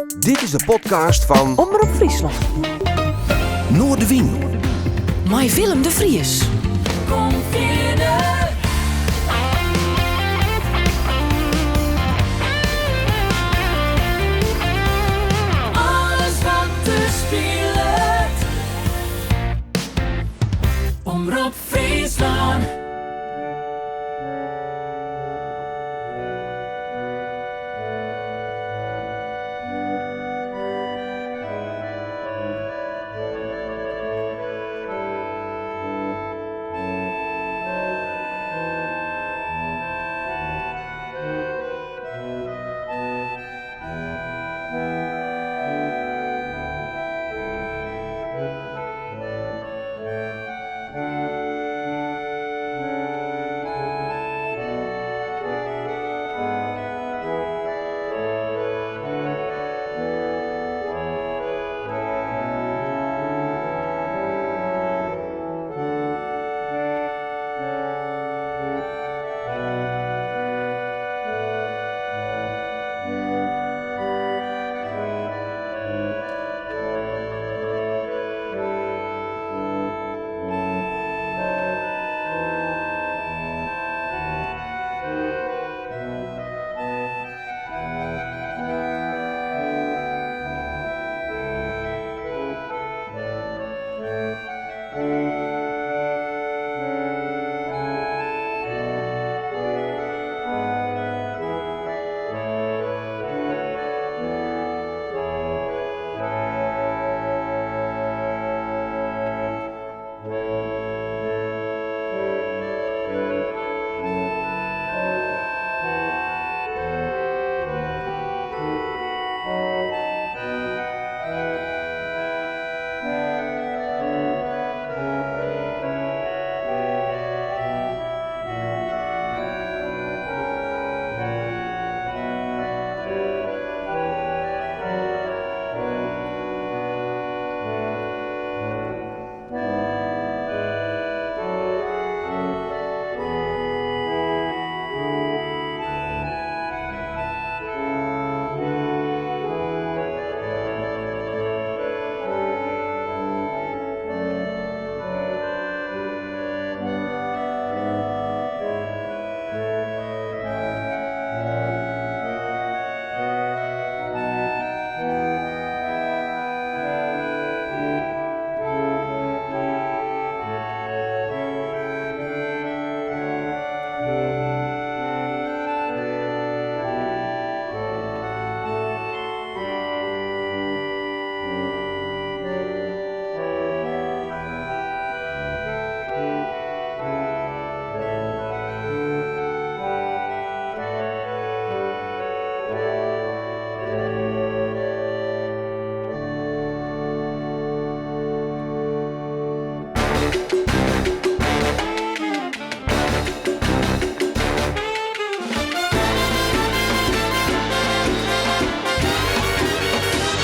Dit is de podcast van Omroep Friesland. Noordewien. Met Willem de Vries. Kom binnen. Alles wat er speelt. Omroep Friesland.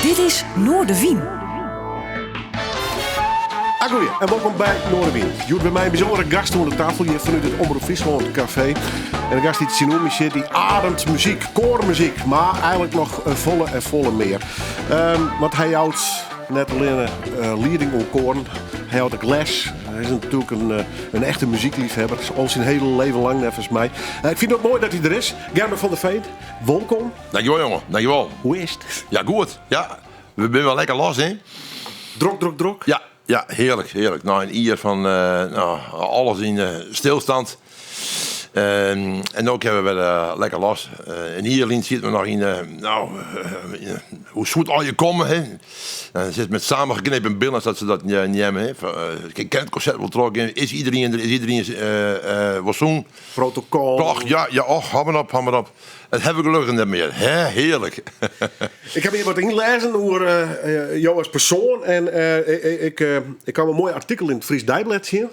Dit is Noordewien. Goeie, en welkom bij Noordewien. Jullie bij mij een bijzondere gast aan de tafel hier vanuit het Omroep Friesland Café. En de gast die het zien zit, die ademt muziek, koormuziek, maar eigenlijk nog volle meer. Want hij houdt net alleen leading op koren, hij houdt ook les. Hij is natuurlijk een echte muziekliefhebber, al zijn hele leven lang volgens mij. Ik vind het mooi dat hij er is. Gerben van der Veen, welkom. Dankjewel jongen, dankjewel. Hoe is het? Ja, goed. Ja, we zijn wel lekker los, hè? Drok. Ja, heerlijk. Nou, een uur van alles in stilstand. En ook hebben we lekker los. In Ierland zitten we nog in, hoe zoet al je komen, hè? Dan zit met samengeknepen billen dat ze dat niet hebben, hè? Ik ken het concept wel trokken. Is iedereen wat zo'n Protocol. toch? Ja, hou maar op. Het hebben we gelukkig niet meer. Hè? Heerlijk. Ik heb hier wat inlezen over jou als persoon. En ik kwam een mooi artikel in het Fries Dagblad zien.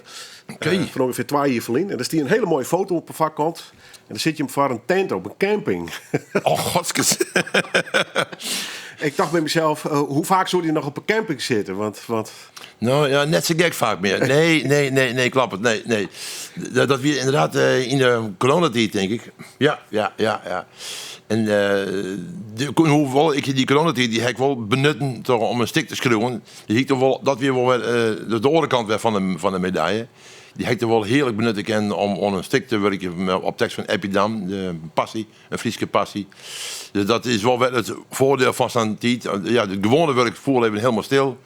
Van ongeveer 2 jaar geleden. En daar staat een hele mooie foto op een vakkant. En dan zit je hem voor een tent op een camping. Oh, godskes. Ik dacht bij mezelf, hoe vaak zou die nog op een camping zitten? Want... Nou ja, net zo gek vaak meer. Nee, klopt het. Nee. Dat weer inderdaad in de coronatijd, denk ik. Ja. En hoewel ik die coronatijd die heb ik wel benutten toch, om een stick te schreeuwen. Dus ik toch wel, dat weer wel de andere kant weer van de medaille. Die heb ik toch wel heerlijk benutten ken om een stick te werken op tekst van Epidam, de passie, een Friese passie. Dus dat is wel het voordeel van zo'n tijd. Ja, de gewone werk voel even helemaal stil.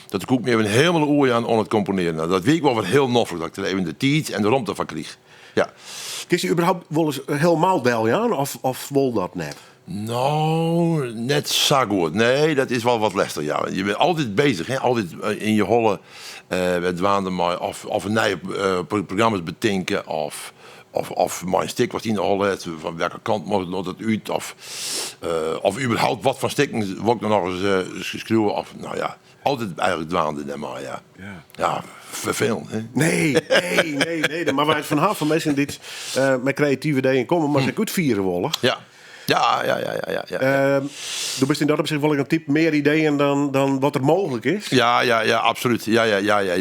Dat ik ook meer een helemaal oor aan het componeren. Nou, dat weet ik wel wat heel noffelijk, dat ik er even de tijd en de ruimte van kreeg. Ja. Is je überhaupt wel eens helemaal Belgiaan of wil dat net? Nou, net zo goed. Nee, dat is wel wat lastiger. Ja. Je bent altijd bezig, hè? Altijd in je holle met dwaande maar of een nieuwe programma's bedenken of mijn stick wat in de holle heeft, van welke kant moet het uit of überhaupt wat van stikken wordt er nog eens geschreven of nou ja. Altijd eigenlijk dwaande, maar ja. Ja, vervelend, hè? Nee. Maar wij van mensen dit met creatieve ideeën komen, maar ze goed vieren willen. Ja. Du bent in dat opzicht wel een type meer ideeën dan wat er mogelijk is. Ja, absoluut. Ja. En op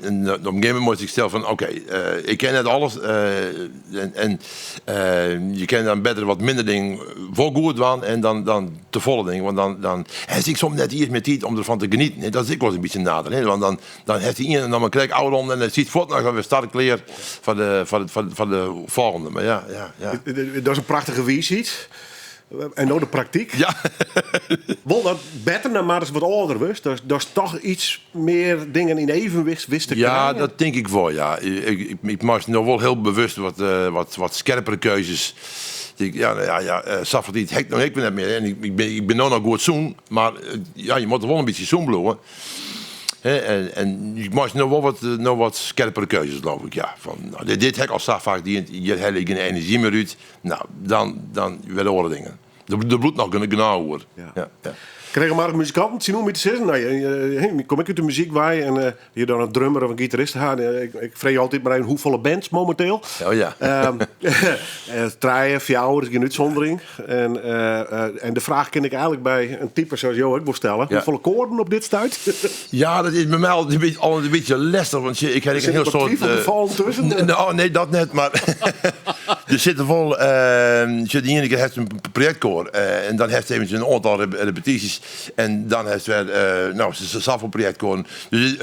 een gegeven moment moest ik stellen van, oké, ik ken net alles. En je kent dan beter wat minder dingen voor goed doen en dan te volle dingen. Want dan heb ik soms net iets meer tijd om ervan te genieten. Dat is ik wel eens een beetje nader. Hè? Want dan heeft hij en dan krijg ik ouder om en dan ziet voort nog weer start kleer van de volgende. Maar ja. Dat is een prachtige visie. En nou de praktijk. Ja. Wel dat beter, maar dat is wat ouder was. Dat is toch iets meer dingen in evenwicht wist te krijgen. Ja, dat denk ik wel, ja. Ik maak nog wel heel bewust wat scherpere keuzes. Safratiet hek nog ik net meer. En ik ben nog goed zoen, maar ja, je moet er wel een beetje zoen bloeien. En je maakt nog wat scherpere keuzes, geloof ik. Ja. Van, nou, dit heb ik al vaak, die heb ik geen energie meer uit. Nou, dan weer andere dingen. De bloed nog genauw wordt. Ja. Kregen maar muzikanten zien hoe met te zeggen. Nou, kom ik uit de muziek bij en je dan een drummer of een gitarist gaat. Ik vreeg altijd maar hoeveel bands momenteel. Oh ja. 3, 4 is geen uitzondering. En de vraag ken ik eigenlijk bij een type zoals jou ook wil stellen. Ja. Hoeveel koorden op dit stuit? Ja, dat is bij mij al een beetje lastig. Want ik heb een heel soort. Tussen? Nee, dat net. Maar er zitten wel. De ene keer heeft een projectkoor. En dan heeft hij even een aantal repetities. En dan heeft hij ze zelf op projectkoor. Dus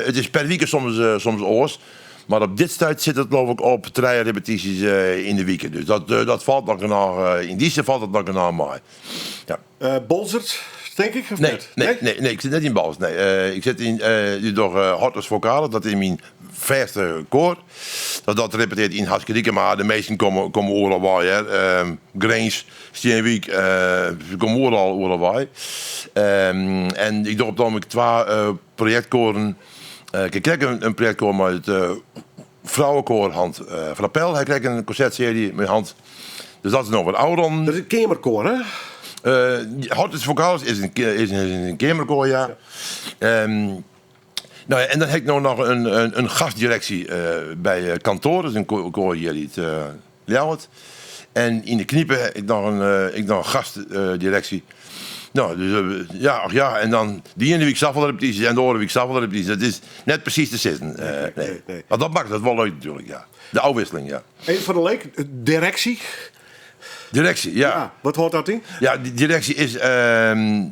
het is per week soms oors. Maar op dit stuit zit het geloof ik op 3 repetities in de week. Dus dat valt nog in die zin valt het nog naar mij. Ja. Bolzert, denk ik? Of nee, ik zit net in Bals. Nee, ik zit in door Hortus Vocale, dat is mijn verste koor. Dat repeteert in Haskerieke, maar de meesten komen overal bij. Grains, Steenwijk, ze komen overal bij. En ik doe op het moment 2 projectkoren. Ik krijg een projectkoor met het vrouwenkoor Hand Frappel. Ik krijg een concertserie met Hand. Dus dat is nog wat ouder. Dat is een kamerkoor, hè? Hortus Vocalis is een kamerkoor, ja. Nou ja, en dan heb ik nog een gastdirectie bij kantoor. Dat is een koor hier die het Ljouwert. En in de kniepen heb ik nog een gastdirectie. Nou, dus ja, en dan die ene week zelf repetities en de andere week zelf repetities. Dat is net precies te zitten. Nee. Maar dat maakt het wel leuk natuurlijk, ja. De afwisseling, ja. Even voor de leek, directie. Directie, ja. Wat hoort dat in? Ja, die directie is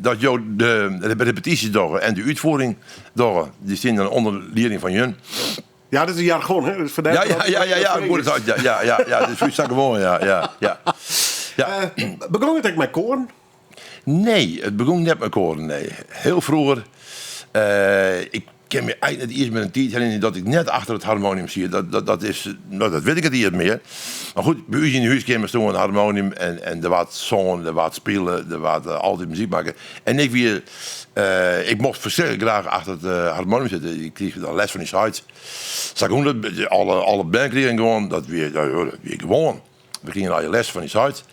dat jou de repetities doen en de uitvoering doen. Die zijn dan onder leiding van Jun. Ja, dat is een jargon, hè? Dus ja. Dat is gewoon, ja. Begon het ook met koren? Nee, het begon net met koren, nee. Heel vroeger, ik ken me eigenlijk net eerst met een tijd herinneren dat ik net achter het harmonium zie. Dat weet ik het niet meer. Maar goed, bij u in de huis kwam er een harmonium en er was zongen, er was spelen, er was altijd muziek maken. En ik mocht verschrikkelijk graag achter het harmonium zitten. Ik kreeg dan les van die sites. Zag ik alle band kregen gewoon, dat weer gewoon. We gingen naar je les van die sites.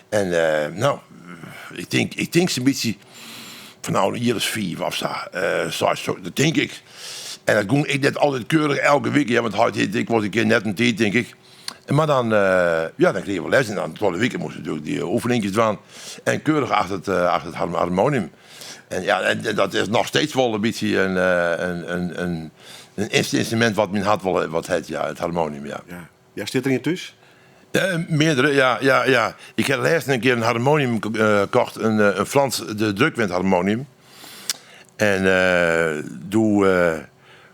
En ik denk zo'n beetje van hier is 4 of zo. Dat denk ik. En dat ging ik net altijd keurig elke week. Ja, want ik was een keer net een tijd, denk ik. Maar dan kregen we les en dan tot de weekend moesten we natuurlijk die oefeningjes doen. En keurig achter het harmonium. En ja, en dat is nog steeds wel een beetje een instrument wat men had, wat het harmonium, ja. Ja, zit er in tussen? Meerdere, ja. Ik heb laatst een keer een harmonium gekocht, een Frans de drukwind-harmonium. En toen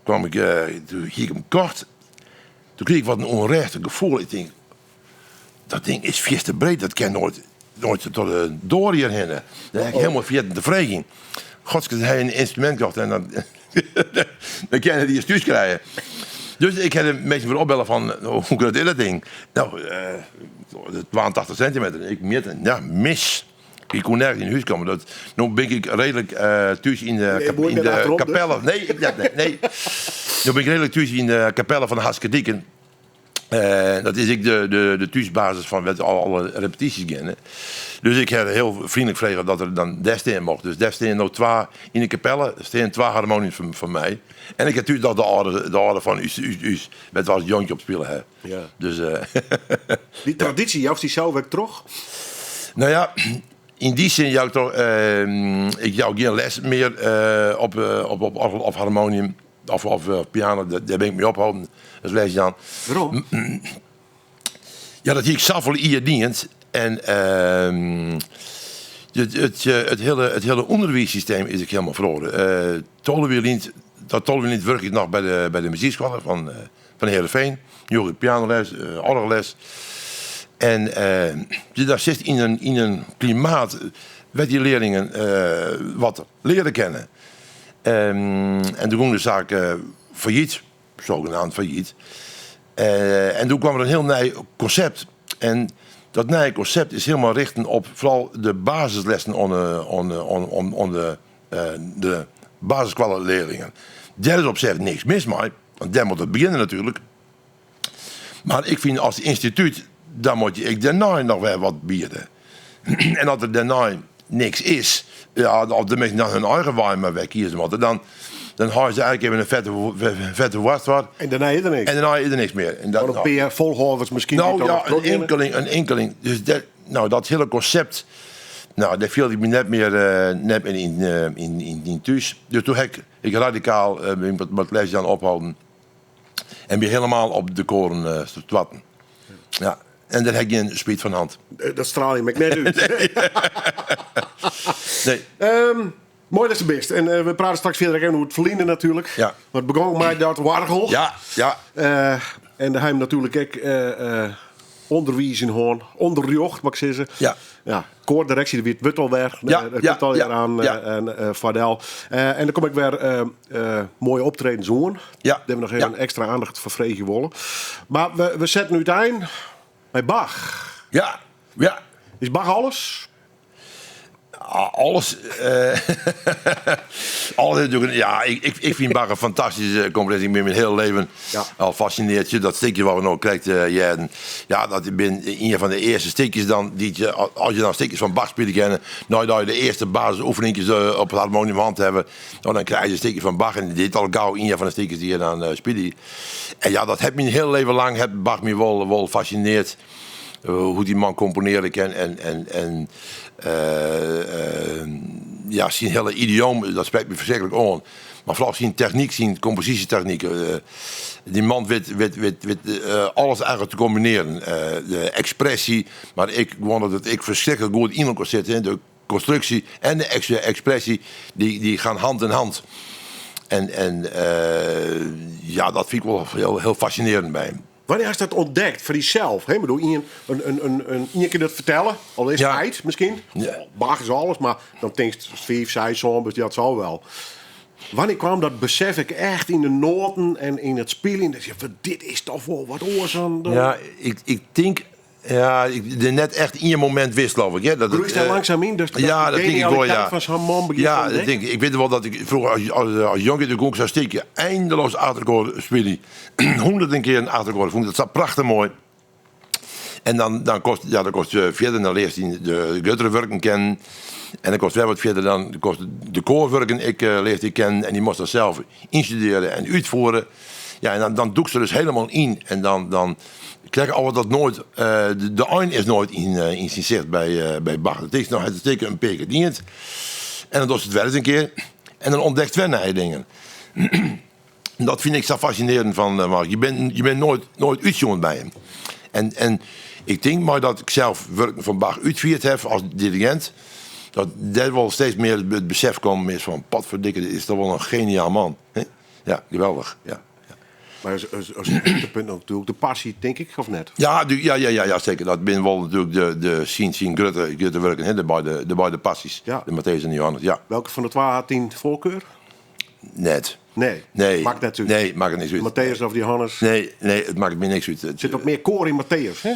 ging ik hem kort. Toen kreeg ik wat een onrechte gevoel. Ik denk, dat ding is veel te breed, dat kan nooit tot de door hierheen. Dan heb ik helemaal via de vraging. Godsdienst, hij een instrument kocht en dan kan je die stuurs krijgen. Dus ik heb een beetje weer opbellen van, hoe kan dat ding? Nou, 82 centimeter. Ik meet, mis. Ik kon nergens in huis komen. Nu ben ik redelijk thuis in de kapelle. Nee. Nu ben ik redelijk thuis in de kapelle van de Haskedieken. Dat is de thuisbasis van wat alle repetities kennen. Dus ik heb heel vriendelijk gevraagd dat er dan destin mocht. Dus destin nog 2 in de kapelle, staan 2 harmoniums van mij. En ik heb natuurlijk dat de orde van us. Met waar het jontje op spelen hè. Ja. Dus, die traditie, jou die zelf weer terug? Nou ja, in die zin jou toch, ik jou geen les meer op orgel of harmonium of piano, daar ben ik mee ophouden. Dat les je aan. Waarom? Ja, dat ik zelf wel hier dient. En het hele onderwijssysteem is ik helemaal verloren. Dat Tolwien werk ik nog bij de muziekschool van Heerenveen. Nu heb pianoles, orgelles. En daar zit in een klimaat waar die leerlingen wat leren kennen. En toen ging de zaak failliet, zogenaamd failliet. En toen kwam er een heel nieuw concept. En dat nieuwe concept is helemaal richten op vooral de basislessen onder de basiskwaliteit leerlingen. Daar is op zich niks mis mee, want daar moet het beginnen natuurlijk. Maar ik vind als instituut, dan moet ik daarna nog weer wat bieden. En als er daarna niks is, ja, of de mensen dan hun eigen wijn maar wegkiezen moeten, dan halen ze eigenlijk even een vette worstwaard. En daarna is er niks. En daarna is er niks meer. En dat, een paar volhouders misschien. Nou ja, een enkeling. Dus dat hele concept, daar viel ik me net meer in thuis. Dus toen heb ik radicaal wat lesjes aan ophouden. En weer helemaal op de koren stwatten. Ja. En daar heb je een speed van hand. Dat straal je me net uit. Nee. Mooi, dat is het best. En we praten straks verder over het verliezen natuurlijk. Ja. Maar het begon mij dat wargel. Ja. En daar hebben natuurlijk ook onderwijzen gewoon, onderjocht, mag ik zeggen. Ja. Koordirectie, de Wittelberg. En Vardel. En dan kom ik weer mooie optredens doen. Ja. Daar hebben we nog even extra aandacht voor vregen willen. Maar we zetten nu het eind bij Bach. Ja. Is Bach alles? Alles. Alles natuurlijk. Ja, ik vind Bach een fantastische compositie. Ik ben mijn hele leven al fascineerd. Je dat stukje wat we nog krijgt. Dat ben een van de eerste stukjes dan. Als je dan stukjes van Bach spelen kennen. Nou, dat je de eerste basisoefeningjes op het harmonium hand hebben. Nou, dan krijg je een stukje van Bach. En dit al gauw een van de stukjes die je dan speelt. En ja, dat heb mijn hele leven lang. Heb Bach me wel fascineerd. Hoe die man componeren kan en zijn hele idioom, dat spreekt me verschrikkelijk aan. Maar vooral zijn techniek, zijn compositietechniek. Die man weet alles eigenlijk te combineren. De expressie, maar ik wou dat ik verschrikkelijk goed in elkaar zit. De constructie en de expressie, die gaan hand in hand. En dat vind ik wel heel fascinerend bij hem. Wanneer had je dat ontdekt voor jezelf? Ik bedoel, je kunt dat vertellen, al is het tijd misschien. Ja. Bach is alles, maar dan denk je 5, 6 zombers, dat zal wel. Wanneer kwam dat besef ik echt in de noten en in het spelen? Dat je van dit is toch wel wat oorzaak. Ja, ik denk. Ja, ik net echt in je moment wist, geloof ik. Ja, dat groeit daar langzaam in, dus dat dat denk ik wel, ja. Van zo'n man begint. Ja, dat denk ik. Ik weet wel dat ik vroeger als jongen de ook zou steken eindeloos achterkoor spelen. 100 keer een achterkoor. Vond dat lekker mooi. En dan kost je verder, dan leert hij de gutterwerken kennen. En dan kost weer wat verder, dan kost de koorwerken leert hij kennen. En die moest dat zelf instuderen en uitvoeren. Ja, en dan doe ik ze dus helemaal in. En dan krijg ik al dat nooit... de ein is nooit in zijn zicht bij Bach. Het is nog zeker een peker dient. En dan doet ze het wel eens een keer. En dan ontdekt Werner hij dingen. Dat vind ik zo fascinerend van Mark. Je bent nooit uitjongen bij hem. En ik denk maar dat ik zelf werk van Bach uitvierd heb als dirigent. Dat daar wel steeds meer het besef komt is van... Potverdikke, dit is toch wel een geniaal man. He? Ja, geweldig. Ja. Maar als punt natuurlijk de passie, denk ik, of net? Ja, zeker. Dat ben wel natuurlijk de zien Grutte werken. He? De beide passies. Ja. De Matthäus en de Johannes. Ja. Welke van de 2 had 10 voorkeur? Net. Nee. Maakt net uit. Nee, maakt het niks uit. Matthäus of de Johannes? Nee, het maakt me niks uit. Er zit ook meer koor in Matthäus, hè?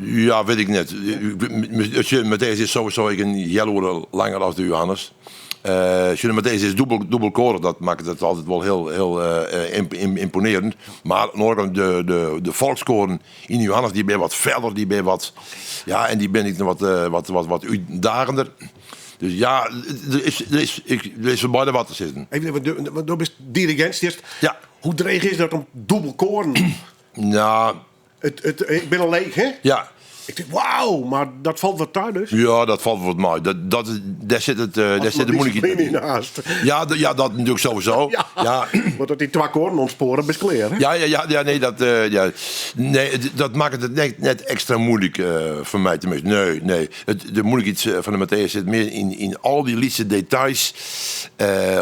Ja, weet ik net. Matthäus is sowieso een jaloer langer als de Johannes. Matthäus is dubbelkorig, dat maakt het altijd wel heel imponerend. Maar de volkskoren in Johannes, die ben wat verder, die ben wat... Ja, en die ben ik wat uitdagender. Dus ja, er is voor beide wat te zitten. Even, du bent dirigent eerst. Ja. Hoe dreig is dat om dubbelkoren? Nou... Ik ben al leeg, hè? Ja. Ik denk, wauw, maar dat valt wat daar dus. Ja, dat valt wat mooi. Daar zit de moeilijkheid in naast. Ja, dat natuurlijk sowieso. Ja. Want dat die 2 koren ontsporen best clear, hè? Nee, dat maakt het net extra moeilijk voor mij tenminste. Nee. De moeilijkheid van de Matthäus zit meer in al die liedse details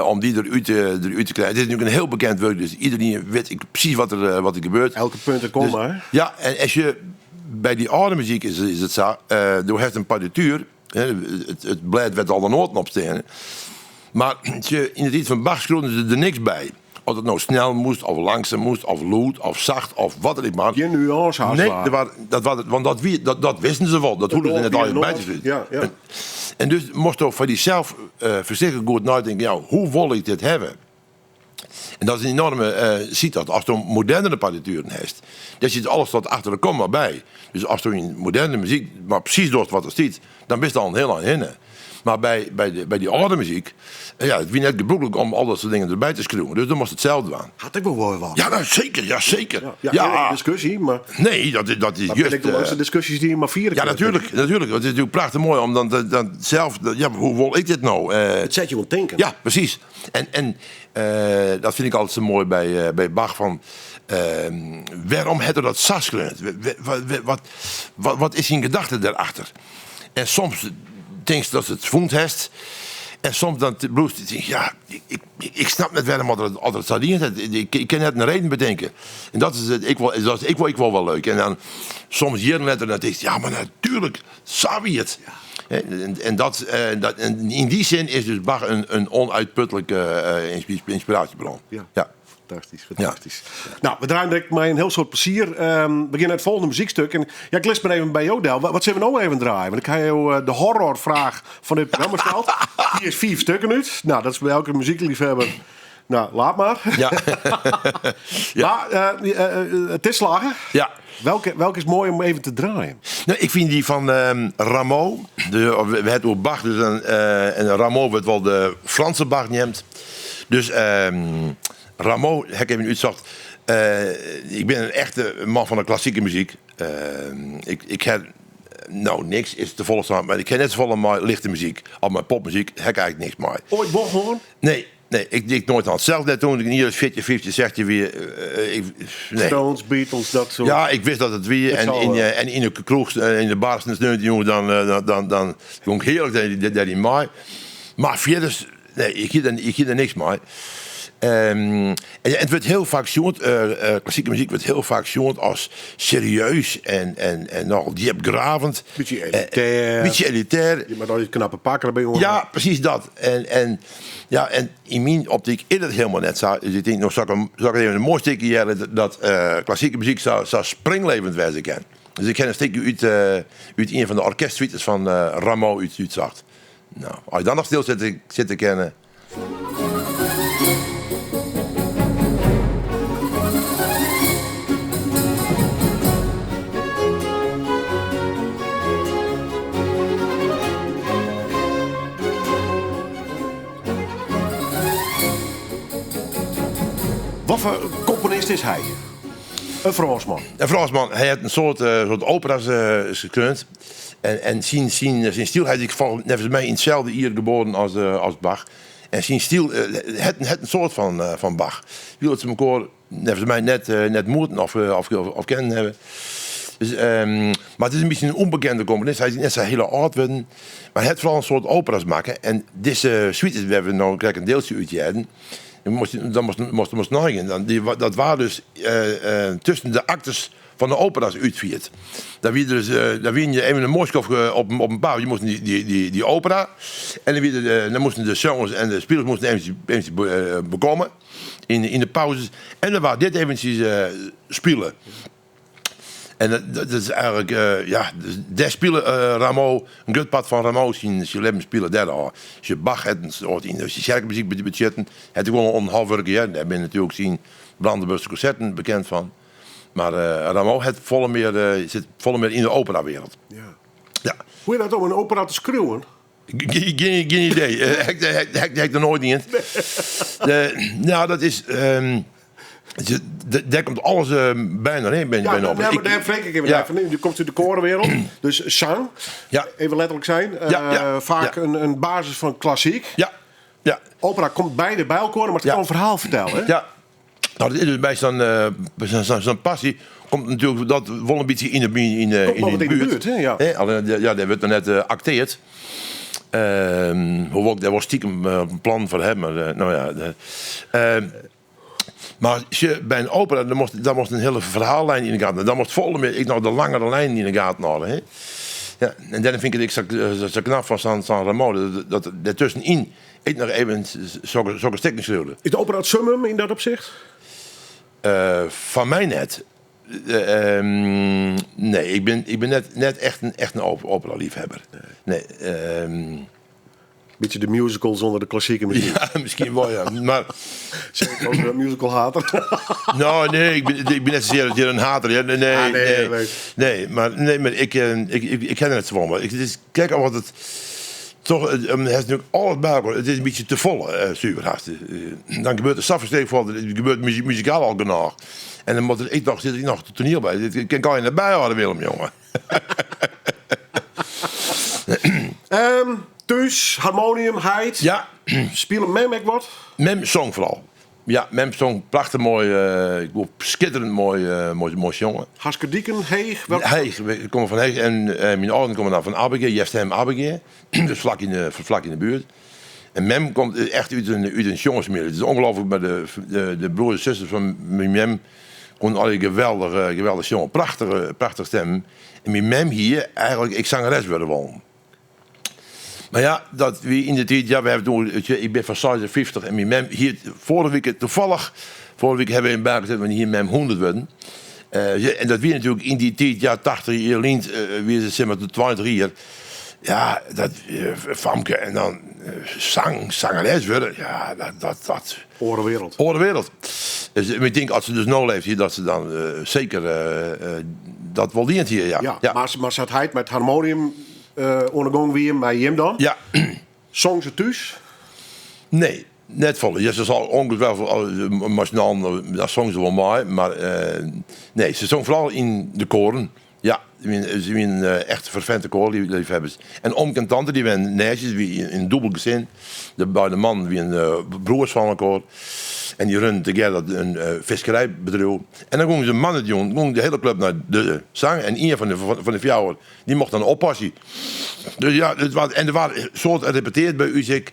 om die eruit te krijgen. Het is natuurlijk een heel bekend werk, dus iedereen weet precies wat er gebeurt. Elke punt en komma, hè? Ja, en als je... Bij die oude muziek is het zo. Je hebt een partituur. Het blad werd al de noten op staan. Maar in het iets van Bach schroefden ze er niks bij. Of het nou snel moest, of langzaam moest, of luid, of zacht, of wat er ook maar. Je nuance haast. Nee, dat wisten ze wel. Dat hoefde ze in het oude bij te zitten. Ja. En dus moest je voor jezelf voorzichtig goed nadenken. Ja, hoe wil ik dit hebben? En dat is een enorme, ziet dat, als je modernere partituren hebt, dan zit alles tot achter de komma bij. Dus als je in moderne muziek maar precies doet wat er ziet, dan ben je al een heel lang heen. Maar bij die oude muziek, het was net gebruikelijk om al dat soort dingen erbij te schreeuwen. Dus dan moest het hetzelfde aan. Had ik wel wat. Ja, nou, zeker. Ja, discussie, maar... Nee, dat is maar juist... ik de laatste discussies die je maar vieren. Ja, natuurlijk. Het is natuurlijk prachtig mooi om dan zelf... Ja, hoe wil ik dit nou? Het zet je wel denken. Ja, precies. En dat vind ik altijd zo mooi bij Bach van... waarom heeft hij dat saskleund? Wat is zijn gedachte daarachter? En soms denk je dat ze het voelt heeft. En soms dan bloest hij, ja, ik snap net waarom het zou dienen. Ik kan net een reden bedenken. En dat is het, ik wil wel leuk. En dan soms hier net en dan denk je, ja, maar natuurlijk, zou je het. Ja. En in die zin is dus Bach een onuitputtelijke inspiratiebron. Ja. Fantastisch. Ja. Nou, we draaien direct met een heel soort plezier. We beginnen het volgende muziekstuk. En ja, ik lees maar even bij jou, Del. Wat zullen we nou even draaien? Want ik ga jou de horrorvraag van dit programma stellen. Hier is 4 stukken uit. Nou, dat is bij elke muziekliefhebber. Nou, laat maar. Ja. Maar het is slagen. Ja. Welke is mooi om even te draaien? Nou, ik vind die van Rameau. We hebben ook Bach. Dus en Rameau wordt wel de Franse Bach neemt. Dus... Rameau, heb ik even uitgezocht. Ik ben een echte man van de klassieke muziek. Ik heb niks is te volle staan, maar ik ken net zo volle maar lichte muziek. Al mijn popmuziek heb ik eigenlijk niks meer. Ooit Boch hoor? Nee, ik denk nooit aan het. Zelfs net toen ik hier 50 zegt je weer. Nee. Stones, Beatles, dat soort. Ja, ik wist dat het weer. En in de kroeg, in de bars, dan klonk heerlijk dat in mei. Maar verder, nee, ik hier er niks mee. En het wordt heel vaak gezongen, klassieke muziek wordt heel vaak gezongen als serieus en nogal diepgravend. Beetje elitair. Beetje elitair. Je moet al je knappe pakken erbij horen. Ja, precies dat. En in mijn optiek is het helemaal net zo. Dus ik denk nog, zou ik even een mooi stukje jaren dat klassieke muziek zou springlevend wezen kan. Dus ik ken een stukje uit een van de orkestsuites van Rameau uitzacht. Nou, als je dan nog stil zit te kennen. Wat voor componist is hij. Een Fransman. En Fransman, hij heeft een soort opera's gekund. En zijn stil, hij is volgens mij in hetzelfde jaar geboren als Bach. En zijn stil, het een soort van Bach. Wil het ze elkaar, volgens mij net moeten of kennen hebben. Dus, maar het is een beetje een onbekende componist. Hij is net zo hele oud worden. Maar hij heeft vooral een soort opera's maken. En deze suites, we hebben nou een deeltje uitgegeven. Dan moest neigen. Dat waren dus tussen de actes van de opera's uitvierd. Daar wien je even een mooskop op een paar. Je moest die opera. En dan moesten de zangers en de spelers moesten eventjes bekomen. In de pauzes. En dan waren dit eventjes spelen. En dat is eigenlijk, daar spelen Rameau, een goed pad van Rameau, zijn leven spelen daar al. Als je Bach hebt, in de kerkmuziek budgetten, het gewoon een half werk jaar. Daar ben je natuurlijk zien Brandenburgse concerten bekend van. Maar Rameau zit volle meer in de operawereld. Ja. Ja. Hoe je dat om een opera te schreeuwen? Geen idee. Ik heb er nooit niet in. Nou, dat is... Daar komt alles bijna heen. Maar daar vreek ik even van. Nu komt u de korenwereld. Dus zang, even letterlijk zijn. Vaak een basis van klassiek. Ja. Opera komt beide bij elkaar, maar het kan een verhaal vertellen. Hè? Ja. Nou, dat is dus bij zo'n passie komt natuurlijk dat wel een beetje in de buurt. Hè? Ja. Alleen, daar wordt er net acteerd. Hoewel daar was stiekem een plan voor hem. Maar als je bij een opera, dan moest een hele verhaallijn in de gaten. Dan moest volle meer, de langere lijn in de gaten houden. Hè? Ja, en dan vind ik het zo knap van San Ramo. Dat daartussenin ik nog even zo'n stukje schreeuwde. Is de opera het summum in dat opzicht? Van mij net. Nee, ik ben net echt een opera-liefhebber. Nee. Beetje de musical zonder de klassieke muziek. Ja, misschien wel, ja. Maar... Zeg ik ook een musical-hater? Nou, nee, ik ben net zozeer een hater. Ja. Nee, maar ik ken het gewoon wel. Kijk al wat het... Toch, het is natuurlijk alles bij elkaar. Het is een beetje te volle, superhaast. Dan gebeurt er stafversteek voor, het gebeurt muzikaal al genoeg. En dan moet zit ik nog het toneel bij. Dit kan je niet bijhouden, Willem, jongen. Dus, harmonium, heid. Ja. Spelen Mem ook wat? Mem zong vooral. Ja, Mem zong prachtig mooi, schitterend mooi jongen. Haskedieken, Heeg? Heeg, we komen van Heeg en mijn ouders komen dan van Abigail, Jestem Abigail. Dus vlak in de buurt. En Mem komt echt uit een jongensmiddel. Het is ongelooflijk, maar de broers en zusters van mijn Mem kon alle geweldig jongen. Prachtig stem. En mijn Mem hier, eigenlijk, ik zangeres willen wonen. Maar ja, dat we in de tijd, we hebben toen, ik ben van 56 en mijn Mem hier, vorige week hebben we in Bergen gezet, we hier Mem 100 werden. En dat weer natuurlijk in die tijd, 80 jaar lint, weer ze zeg maar de 20 jaar. Ja, dat famke en dan zangeres worden, ja, dat. Orenwereld. Dus ik denk, als ze dus nou leeft hier, dat ze dan zeker dat wel dient hier, ja. Maar zat hij met harmonium ondergang weer bij hem dan? Ja. Zong ze thuis? Nee, net volle. Ja, ze zal ongeveer machinaal, dat zong ze wel mooi, maar nee, ze zong vooral in de koren. Ja, ze zijn echt vervente koorliefhebbers. En omkantanten, die zijn neefjes, wie in dubbel gezin. De beide man, wie broers van elkaar. En die runnen together een visserijbedrijf. En dan gingen ze mannen doen, de hele club naar de zang. En een van de vrouwen, die mocht dan oppassen. Dus ja, en er waren soorten repeteerd bij Uzik.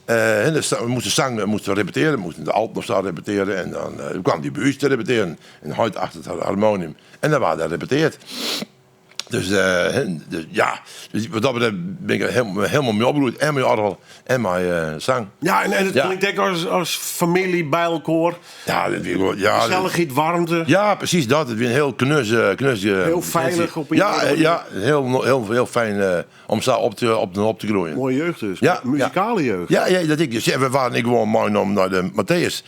We moesten repeteren, moesten de alt nog staan repeteren. En dan kwam die bij u te repeteren. En huid achter het harmonium. En dan waren dat repeteerd. Dus wat dat betreft ben ik helemaal mee opgegroeid. En mijn orgel en mijn zang. Ja, en het klinkt ook als familie bij elkaar. Ja, gezelligheid, warmte. Ja, precies dat. Het is een heel knus. Heel veilig op je. Ja, heel fijn om zo op te groeien. Mooie jeugd dus. Ja, muzikale jeugd. Ja, dat ik. Dus, we waren gewoon mooi naar de Matthäus.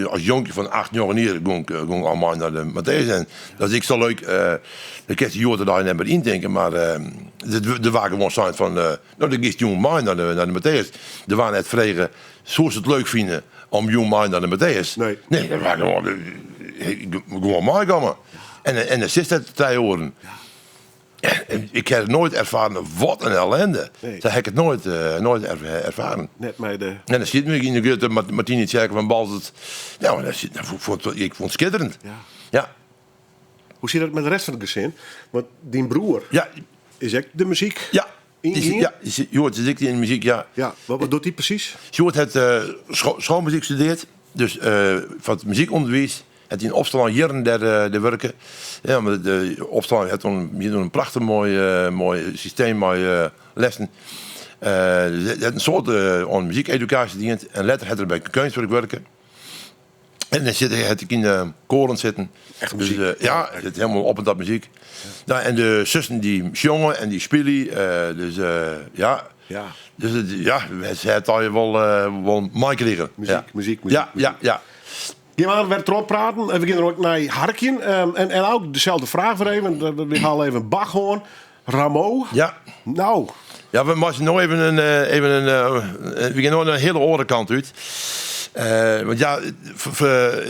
Als jonkje van 8 jaar ging allemaal naar de Matthäus. En dat is ik zo leuk. de kerst die er daar net maar in denken, maar de waren gewoon zijn van, nou, de gist Jong Mai naar de Matthäus. Er waren net vregen, zoals ze het leuk vinden om Jong Mai naar de Matthäus. Nee, dat waren gewoon Mai komen. En dan zit het 2 oren. En ik heb het nooit ervaren, wat een ellende. Nee. Dat heb ik het nooit ervaren. Net met de... En dan zit me in de Goethe, Martini Tjerken van Balzert. Ja, maar ik vond het schitterend. Ja. Hoe zit het met de rest van het gezin? Want die broer Ja. is echt de muziek. Ja. Ingenieur? Ja, Joort zit in de muziek, ja. Ja, wat doet hij precies? Joort heeft schoolmuziek gestudeerd. Dus van het muziekonderwijs. Het in Opstal hier en daar de werken. Ja, maar de Opstal heeft een prachtig mooi systeem, mooi lessen. Het heeft een soort muziekeducatie dient. En later heeft er bij kunstwerk werken. En dan zit ik in de koren zitten. Echt dus, muziek? ja, het zit helemaal op en dat muziek. Ja. Nou, en de zussen die jongen en die spelen. Dus ja. Ja. Dus ze heeft al wel mooi kregen. Muziek. Ja. Je maar werd erop praten. En we gaan ook naar Harkjen. En ook dezelfde vraag voor even. We halen even Bach horen. Rameau. Ja. Nou. Ja, we moeten nog we gaan nog een hele andere kant uit. Want ja,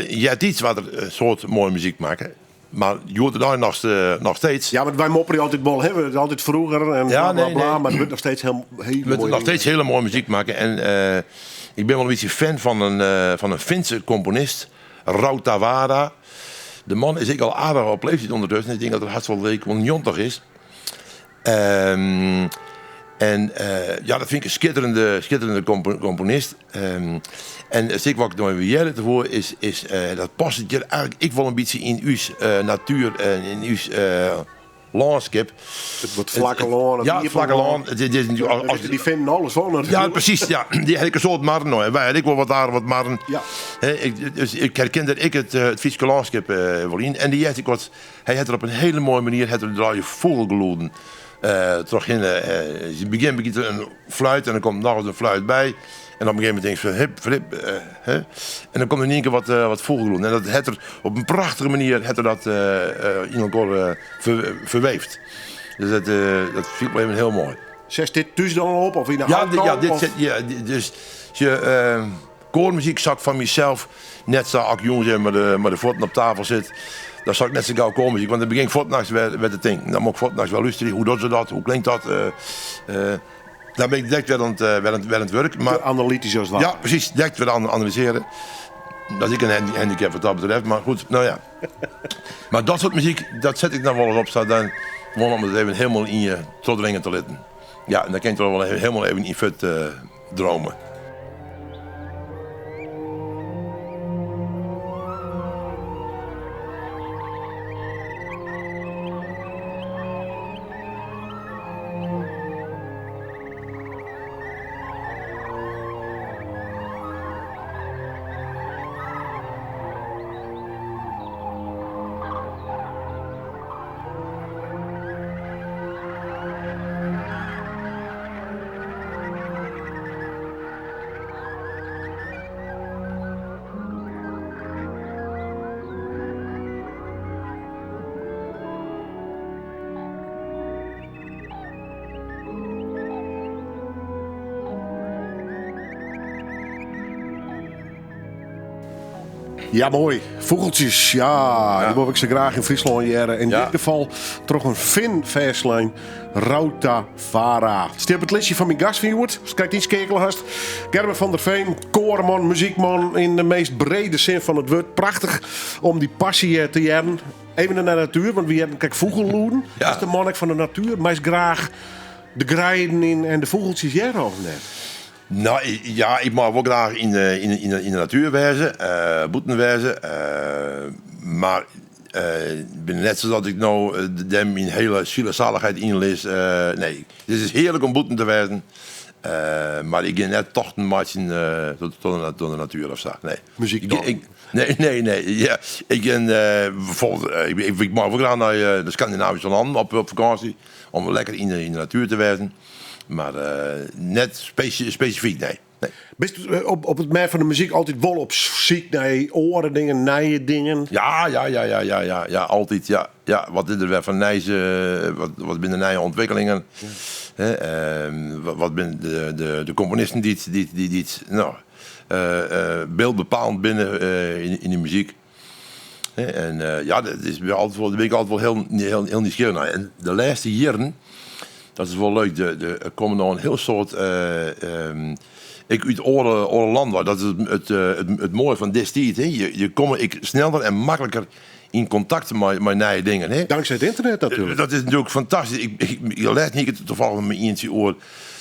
je hebt iets wat er een soort mooie muziek maken. Maar je hoort het daar nog steeds. Ja, maar wij mopperen altijd bol hebben. Het altijd vroeger en Ja, bla bla nee, bla. nee. Maar het wordt nog steeds hele We mooie nog steeds hele mooie muziek maken. En ik ben wel een beetje fan van een Finse componist. Rautavaara. De man is ik al aardig op leeftijd ondertussen. Ik denk dat het hartstikke leuk wel 90 is. Ja, dat vind ik een schitterende componist. En zeker wat ik nog even jaren ervoor is dat past het hier eigenlijk ik wel een beetje in uw natuur en in uw landschap. Het wordt vlakke laan. Ja, vlakke laan. Die vinden alles van natuurlijk. Ja, precies. Ja. Die heb ik een soort marren. Nou. Wij hebben ook wat marren. Ja. Dus ik herken dat ik het Friese landschap wel in. En die hij had er op een hele mooie manier draaien vogelgeloeden. Terug in het begint een fluit en dan komt nog eens een fluit bij. En op een gegeven moment denk je van hip. En dan komt er in één keer wat vogelgeloeden. En dat het er op een prachtige manier dat in elkaar verweeft. Dus dat vind ik wel even heel mooi. Zet dit dus dan op? Of in de auto? Dus je koormuziek zag van mezelf net zo als ik jong zijn met de voeten op tafel zit. Dan zag ik net zo gauw koormuziek, want dan begin ik voortnachts met het ding. Dan moet ik voortnachts wel luisteren, hoe doen ze dat, hoe klinkt dat. Dan ben ik direct weer aan het werk. Maar, analytisch als dat. Ja, precies, direct weer aan analyseren. Dat is ik een handicap wat dat betreft, maar goed, nou ja. Maar dat soort muziek, dat zet ik dan wel eens op, staat dan gewoon om het even helemaal in je tot dringen te letten. Ja, en dan kan je toch wel helemaal even in fut dromen. Ja, mooi. Vogeltjes, ja. Die wil ik ze graag in Friesland jaren. In dit geval toch een Fin-verslijn. Rautavaara. Het staat op het listje van mijn gast van Joert. Als je kijkt iets kekelen hast. Gerben van der Veen, koorman, muziekman. In de meest brede zin van het woord. Prachtig om die passie te jaren. Even naar de natuur, want we hebben kijk vogelloeden. Ja. Dat is de monnik van de natuur. Maar is graag de graaien in en de vogeltjes jaren of net. Nou ja, ik mag wel graag in de natuur wezen, boeten wezen. Maar ik ben net zoals ik nou dem in hele zielzaligheid inlees. Nee, het is heerlijk om boeten te wezen. Maar ik ga net toch een maatje tot de natuur of zo. Nee. Muziek dan? Nee. Ja, ik mag wel graag naar de Scandinavische landen op vakantie. Om lekker in de natuur te wezen. Maar net specifiek, nee. Bist u op het merk van de muziek altijd wel op zoek naar oren dingen, nieuwe dingen? Ja, altijd. Ja, wat is er weer van nijze, wat binnen nieuwe ontwikkelingen? Ja. Wat binnen de componisten die beeldbepalend binnen in de muziek. En dat is weer altijd wel, daar ben ik altijd wel heel nieuwsgierig naar. En de laatste jaren, dat is wel leuk, er komen nog een heel soort... ik uit alle landen, dat is het mooie van destijds. Je komt sneller en makkelijker in contact met nieuwe dingen. Hè? Dankzij het internet natuurlijk. Dat is natuurlijk fantastisch. Ik lees niet toevallig met mijn eentje oor.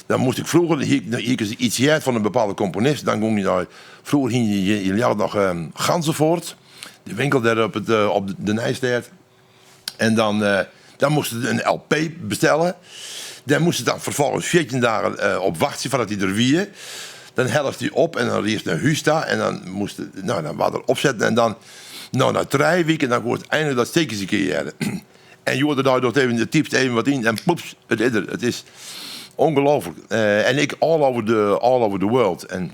Dan moest ik vroeger, hier iets uit van een bepaalde componist. Dan ging je naar, vroeger ging je had nog Ganzenvoort. Die winkel daar op de Nijsteert. En dan moest je een LP bestellen. Dan moest je dan vervolgens 14 dagen op wachten voordat hij er wie. Dan helft hij op en dan reed naar Husta. En dan moest dan waren er opzetten. En dan na 3 weken dan wordt eindelijk dat steekje een keer. En je hoorde daar even de typt even wat in. En poeps, het is er. Het is ongelooflijk. En ik all over the world. En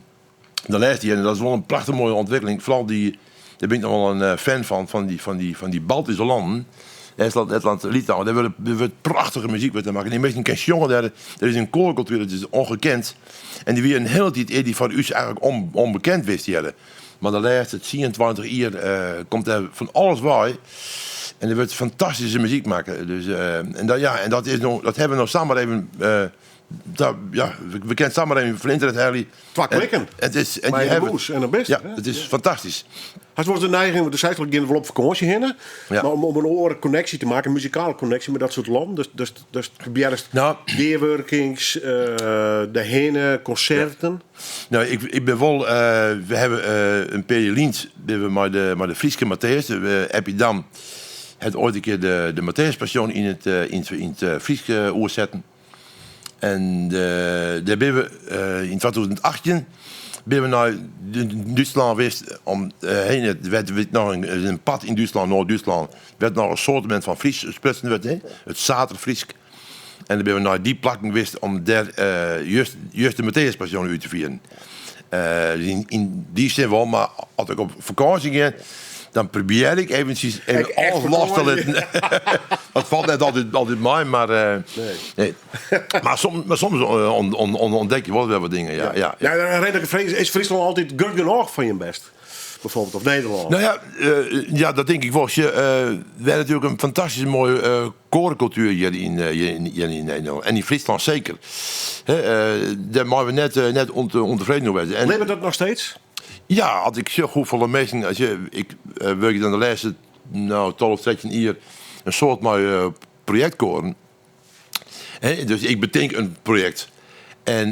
de laatste jaren, dat is wel een prachtig mooie ontwikkeling. Vooral daar ben ik nog wel een fan van die Baltische landen. Estland, Letland, Litouwen. Daar wordt prachtige muziek mee te maken. Die mensen kennen jongen, er is een koorcultuur, dat is ongekend. En die weer een hele tijd die van u eigenlijk onbekend wist die hadden. Maar de laatste 24 jaar komt er van alles bij. En er wordt fantastische muziek maken. Dus, en dat hebben we nog samen even... we kennen samen even van internet, Harry. Twa klikken. Het is en het best. Ja, het is fantastisch. Het wordt een neiging, want de zijde gaan wel op vakantie heen. Ja. Maar om een oren connectie te maken, een muzikale connectie met dat soort landen. Dus probeer weerwerkings, de heen, concerten. Ja. Nou, ik ben wel. We hebben een periode met de Frieske Matthäus. Heb je dan het ooit een keer de Matthäus Passion in het Frieske oorzetten. En daar ben we in 2018 ben we naar Duitsland geweest om heen. Het werd nog een pad in Duitsland, Noord-Duitsland, werd nog een soort van Fries splitsen werd, het Zaterfriesk. En dan ben we naar die plakken geweest om daar juist de Matthäus Passion uit te vieren. In die zin wel, maar als ik op vakantie ga, dan probeer ik eventjes alles los te laten. Dat valt net altijd mij, maar nee. Maar soms ontdek je wel weer wat dingen. Ja. Redelijk is Friesland altijd goed genoeg van je best? Bijvoorbeeld, of Nederland? Nou ja, dat denk ik wel. We hebben natuurlijk een fantastische mooie korencultuur hier in Nederland. En in Friesland zeker. Daar mogen we net ontevreden over zijn. Leven dat nog steeds? Ja, als ik zo goed voor de meesten... Ik werk dan de laatste 12, 13 jaar een soort mooi projectkoren. Dus ik bedenk een project. En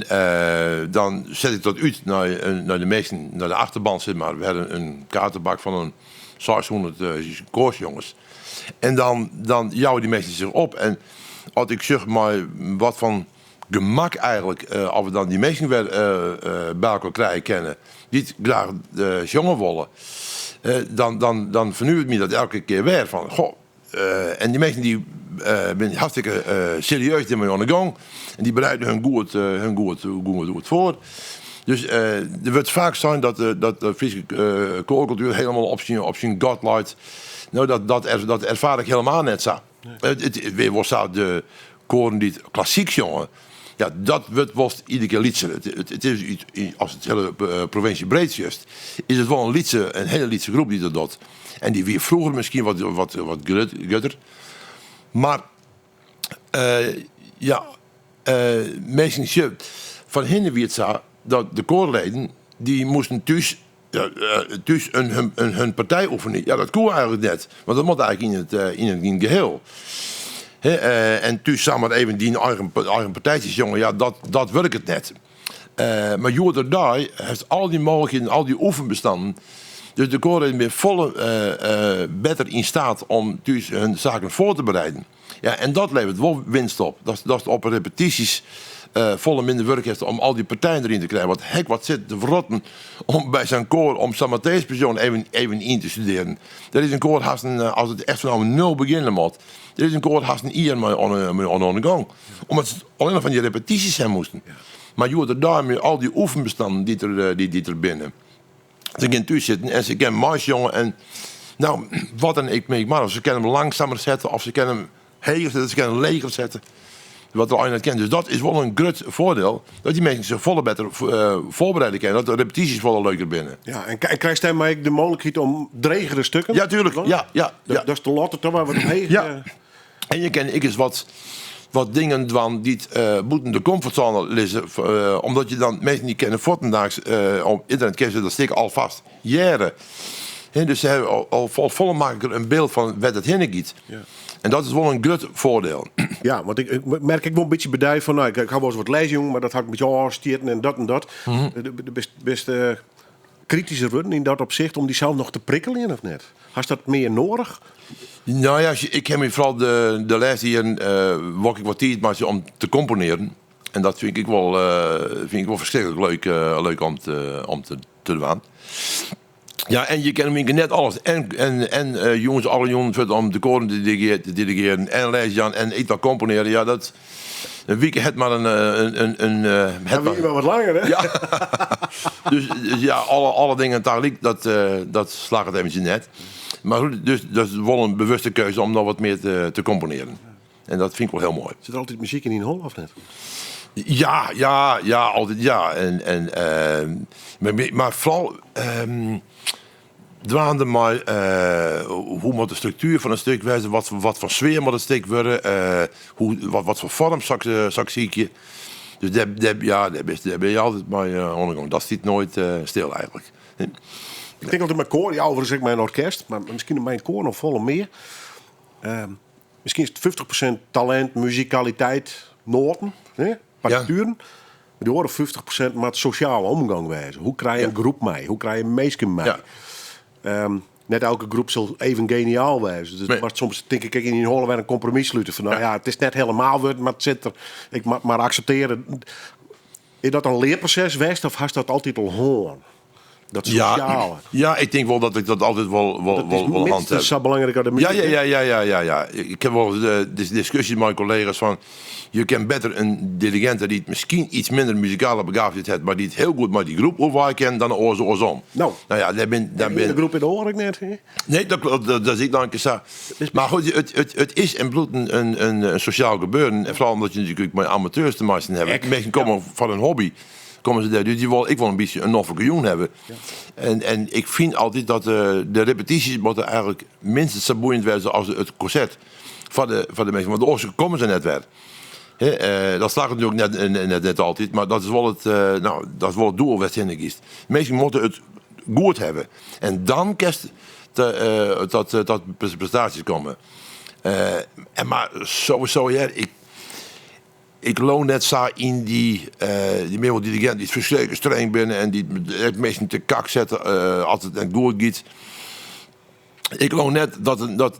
dan zet ik dat uit naar de meesten, naar de achterban. Zeg maar. We hadden een kaartenbak van een 600 koorsjongens. En dan jouwen die meesten zich op. En als ik zeg maar wat van gemak eigenlijk, als we dan die meesten weer bij elkaar krijgen kennen, die graag jongen willen, dan vernieuwt me dat elke keer weer van, goh, en die mensen die ben hartstikke serieus in aan de gang en die bereiden hun goed voor. Dus er wordt vaak zijn dat de Friese koorcultuur helemaal op zijn godlight. Nou, dat ervaar ik helemaal net zo. Nee. Het weer was de koren die klassiek jongen. Ja, dat wordt iedere keer liedser. Het is, als het hele provincie breed is het wel een hele liedse groep die dat doet. En die weer vroeger misschien wat gutter. Maar meestal van hen wie het zo dat de koorleden die moesten thuis hun partij oefenen. Ja, dat kon eigenlijk net, want dat moet eigenlijk in het geheel. En toen samen even die eigen partijtjes, jongen, ja, dat werkt het net. Maar Jordan daar heeft al die mogelijkheden, al die oefenbestanden. Dus de koren weer volle beter in staat om dus hun zaken voor te bereiden. Ja, en dat levert wel winst op. Dat is op repetities volle minder werk heeft om al die partijen erin te krijgen. Wat zit te verrotten om bij zijn koor, om zijn Matthäus-persoon even in te studeren. Er is een koor als het echt vanaf nul beginnen moet. Er is een koor haast een jaar aan de gang. Omdat ze alleen nog van die repetities zijn moesten. Maar je hoort daarmee al die oefenbestanden die er binnen. Ze kunnen thuis zitten en ze kunnen marsjongen en nou, wat dan ik mee, maar ze kunnen hem langzamer zetten of ze kunnen hem heger zetten, ze kunnen hem leger zetten. Wat er eigenlijk kent. Dus dat is wel een groot voordeel. Dat die mensen zich volle beter voorbereiden kunnen. Dat de repetities volle leuker binnen. Ja, en krijgt hij maar de mogelijkheid om dregere stukken? Ja, tuurlijk. Ja. Dat is de lotte toch wel wat heger. Ja. En je kent eens wat dingen van die moeten de comfortzone lezen. Omdat je dan mensen die kennen voortendaags op internet kennen, dat steken al vast. Jaren. Dus ze hebben al volle maken een beeld van wat het heen gaat. Ja. En dat is wel een groot voordeel. Ja, want ik merk wel een beetje bedij van, nou, ik hou wel eens wat lezen, jongen, maar dat had ik een beetje afstierten en dat en dat. Mm-hmm. De best kritische runnen in dat opzicht om die zelf nog te prikkelen, of net? Had dat meer nodig? Nou ja, ik heb me vooral de les hier, wat ik wat tijd maar om te componeren. En dat vind ik wel verschrikkelijk leuk om te doen. Ja, en je kan hem net alles. En jongens, alle jongens om de koren te dirigeren. En lezen en iets wat componeren. Ja, dat... Een week het maar een week wel wat langer, hè? Ja. dus ja, alle dingen tegelijk, dat slaagt het eventjes net. Maar goed, dus dat is wel een bewuste keuze om nog wat meer te componeren. En dat vind ik wel heel mooi. Zit er altijd muziek in die hol, of net? Ja, altijd ja. Maar vooral... dwaande maar hoe moet de structuur van een stuk wezen, wat voor sfeer moet het stuk worden, wat voor vorm zak zie je. Dus daar ben je altijd maar ondergang. Dat zit nooit stil eigenlijk. Ik denk altijd mijn koor, ja, overigens zeg ik mijn orkest, maar misschien mijn koor nog volle meer. Misschien is het 50% talent, muzikaliteit, noten, partituren. Ja. Maar die horen 50% met sociale omgang wijzen. Hoe krijg je een groep mee? Hoe krijg je mensen mee? Ja. Net elke groep zal even geniaal wijzen. Dus maar soms denk ik in die holen weer een compromis sluiten. Van, nou ja, het is net helemaal wat, maar het zit er. Ik maar accepteren. Is dat een leerproces geweest of hast dat altijd al hoorn? Dat sociale. Ja, ik denk wel dat ik dat altijd wel hand heb. Dat is zo belangrijk aan de muziek. Ja. Ik heb wel de discussie met mijn collega's van... Je kent beter een dirigent die het misschien iets minder muzikale begaafdheid heeft... maar die het heel goed met die groep overwaaien kan dan oorsom. Nou ja, daar ben de groep in de hoor ik net. Hè? Nee, dat zie ik dan een keer zo. Maar goed, het is in bloed een sociaal gebeuren. En vooral omdat je natuurlijk met amateurs te maken hebt. Mensen komen van een hobby. Komen ze daar, dus ik wil een beetje een noffelijke jongen hebben. Ja. En ik vind altijd dat de repetities moeten eigenlijk minstens zo boeiend zijn als het concert van de mensen. Want de oorzaak komen ze net weer. Dat slaagt natuurlijk net altijd, maar dat is wel het doel wat het is. Mensen moeten het goed hebben. En dan kerst tot prestaties komen. Maar sowieso, ja, ik loon net zo in die dirigent die verschrikkelijk streng binnen en die het meestal te kak zetten als het net goed gaat. Ik geloof net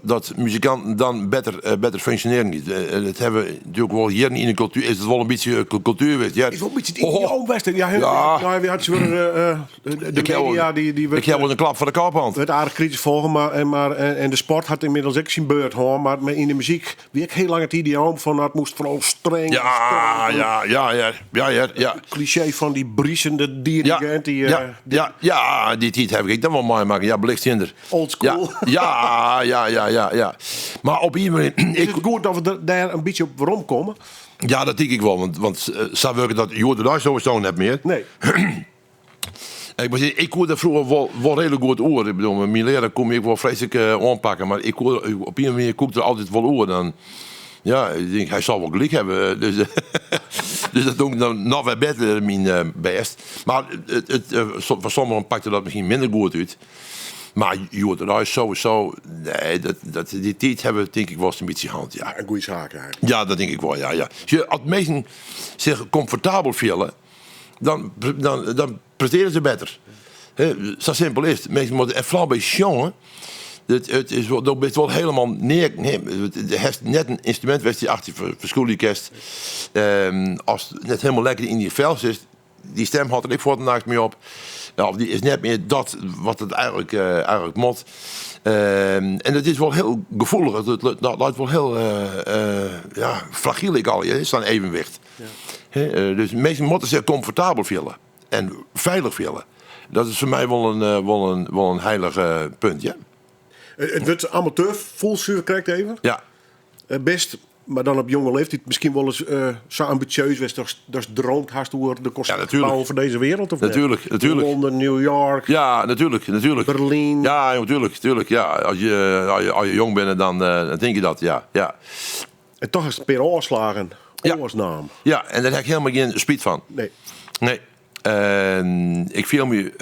dat muzikanten dan beter functioneren. Dat hebben we natuurlijk wel hier in de cultuur. Is het wel een beetje cultuur? Ja. Is wel een beetje het ideaal Westen. Ja, we hadden de media die ik heb wel een klap voor de kaaphand. Het aardig kritisch volgen, en de sport had inmiddels ook zijn beurt hoor. Maar in de muziek wie ik heel lang het ideaal van het moest vooral streng. Ja. Cliché van die briesende dirigent. Die tijd heb ik dan wel mooi maken. Ja, belicht hinder. Old school. Ja. Maar op iemand... Is het goed dat we daar een beetje op waarom komen? Ja, dat denk ik wel. Want zou werken dat je daar sowieso net meer. Nee. Ik hoorde vroeger wel redelijk goed oor. Ik bedoel, mijn leraar kon ik wel vreselijk aanpakken. Maar ik hoorde, op een manier koekte er altijd wel oor. Dan, ja, ik denk, hij zal wel gelijk hebben. Dus dat doe ik dan nog weer beter mijn best. Maar voor sommigen pakte dat misschien minder goed uit. Maar Jordaan is sowieso... Nee, die tijd hebben we denk ik wel eens een beetje hand. Ja, een goede zaak eigenlijk. Ja, dat denk ik wel, ja. Als mensen zich comfortabel voelen, dan presteren ze beter. Zo simpel is het. Mensen moeten, en vooral bij jongen, het is wel helemaal neer... Nee, het is net een instrument die achter verschoelikest. Als het net helemaal lekker in die vel zit, die stem had er ik voor de nacht mee op. Nou, die is net meer dat wat het eigenlijk moet. En het is wel heel gevoelig. Dat lijkt wel heel fragiel. Het is dan evenwicht. Ja. Dus mensen moeten zich comfortabel voelen. En veilig voelen. Dat is voor mij wel een heilig punt, ja. Het wordt amateur, full service krijgt even. Ja. Best, maar dan op jonge leeftijd misschien wel eens zo ambitieus was. Dat droomt haast over de kosten natuurlijk. bouwen voor deze wereld. Of Natuurlijk. Londen, New York. Ja, natuurlijk. Berlijn. Ja, natuurlijk. Ja. Als je jong bent, dan denk je dat, ja. En toch is het per oorslagen. Ja. Oorsnaam. Ja, en daar heb ik helemaal geen spijt van. Nee. Ik voel me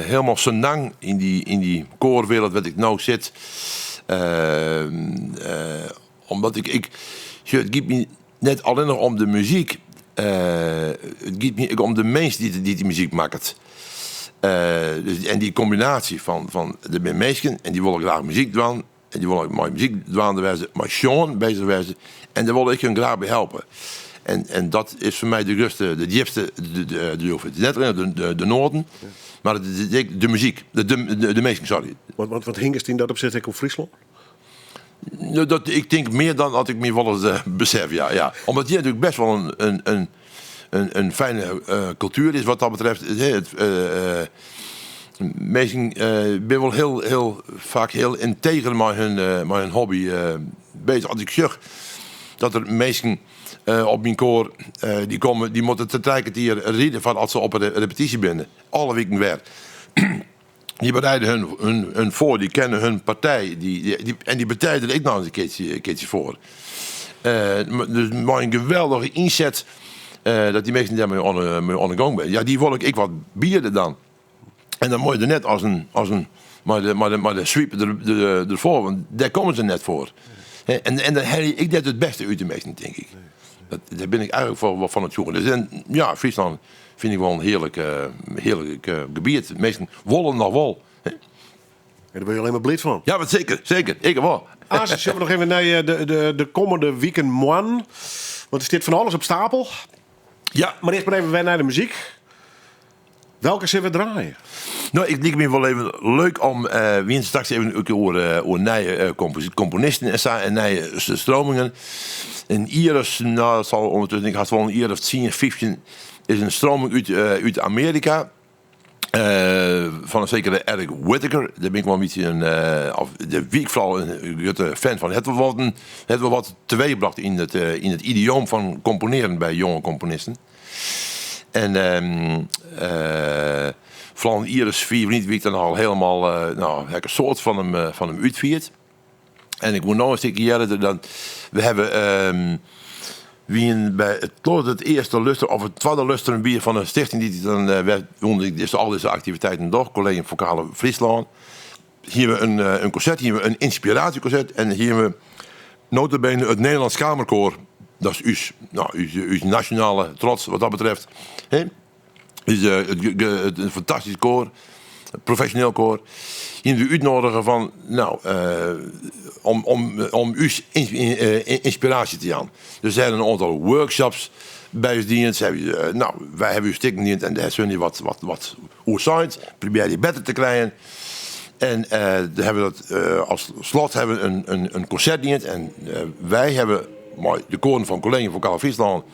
helemaal zo lang in die koorwereld wat ik nou zit. Omdat het gaat me net alleen nog om de muziek. Het gaat me om de mensen die muziek maken. En die combinatie van de mensen, en die willen graag muziek doen. En die willen mooie muziek doen, maar Sean bezig wezen. En daar wil ik hun graag bij helpen. En dat is voor mij de diepste, net alleen de Noorden, maar de muziek, de meesten, sorry. Wat hing het in dat opzet op Friesland? Ik denk meer dan dat ik me wel eens besef, ja. Omdat hier natuurlijk best wel een fijne cultuur is wat dat betreft. Mensen ben wel heel vaak heel integer met hun hobby bezig. Als ik zeg dat er mensen op mijn koor die moeten te trekken hier rieden van als ze op een repetitie binnen. Alle weken weer. Die bereiden hun voor, die kennen hun partij. En die bereiden ik nou eens een keertje voor. Dus maar een geweldige inzet dat die mensen daarmee on the gang zijn. Ja, die wil ik wat bieden dan. En dan moet je er net als een maar de sweep ervoor, want daar komen ze net voor. En dan heb ik net het beste uit de meesten, denk ik. Daar ben ik eigenlijk wel van het zoeken. Dus ja, Friesland vind ik wel een heerlijk gebied. De meesten wollen nog wel. En daar ben je alleen maar blij van. Ja, maar zeker. Ik wel. Zullen we nog even naar de komende weekend moan? Want er zit van alles op stapel. Ja. Maar eerst maar even weer naar de muziek. Welke zullen we draaien? Nou, ik lijkt me wel even leuk om wie straks even over nieuwe componisten en nieuwe stromingen. En Iris, nou, dat zal ondertussen, ik had wel een Iris of 10, 15, is een stroming uit Amerika. Van een zekere Eric Whittaker. Daar ben ik wel een beetje de week vooral een fan van. Het wel wat teweeggebracht in het idioom van componeren bij jonge componisten. En vooral in Iris 4 wie ik dan al helemaal een soort van hem uitviert. En ik moet nog een stukje jaren dat we hebben bij het eerste luster of het tweede luster een bier van een stichting die dan dus al deze activiteiten door, Collegium Vocale Friesland. Hier hebben we een concert, hier hebben we een inspiratieconcert en hier hebben we nota bene het Nederlands Kamerkoor. Dat is uw nationale trots wat dat betreft. Is een fantastisch koor, een professioneel koor. Hier we uitnodigen van, om uw inspiratie te gaan. Dus er zijn een aantal workshops bij ons dienst. Wij hebben uw stikken dienst en daar zullen wat hoe zijn. Probeer die beter te krijgen. En dan hebben we dat als slot hebben we een concertdienst. En wij hebben de koren van Collegium Vocale Friesland.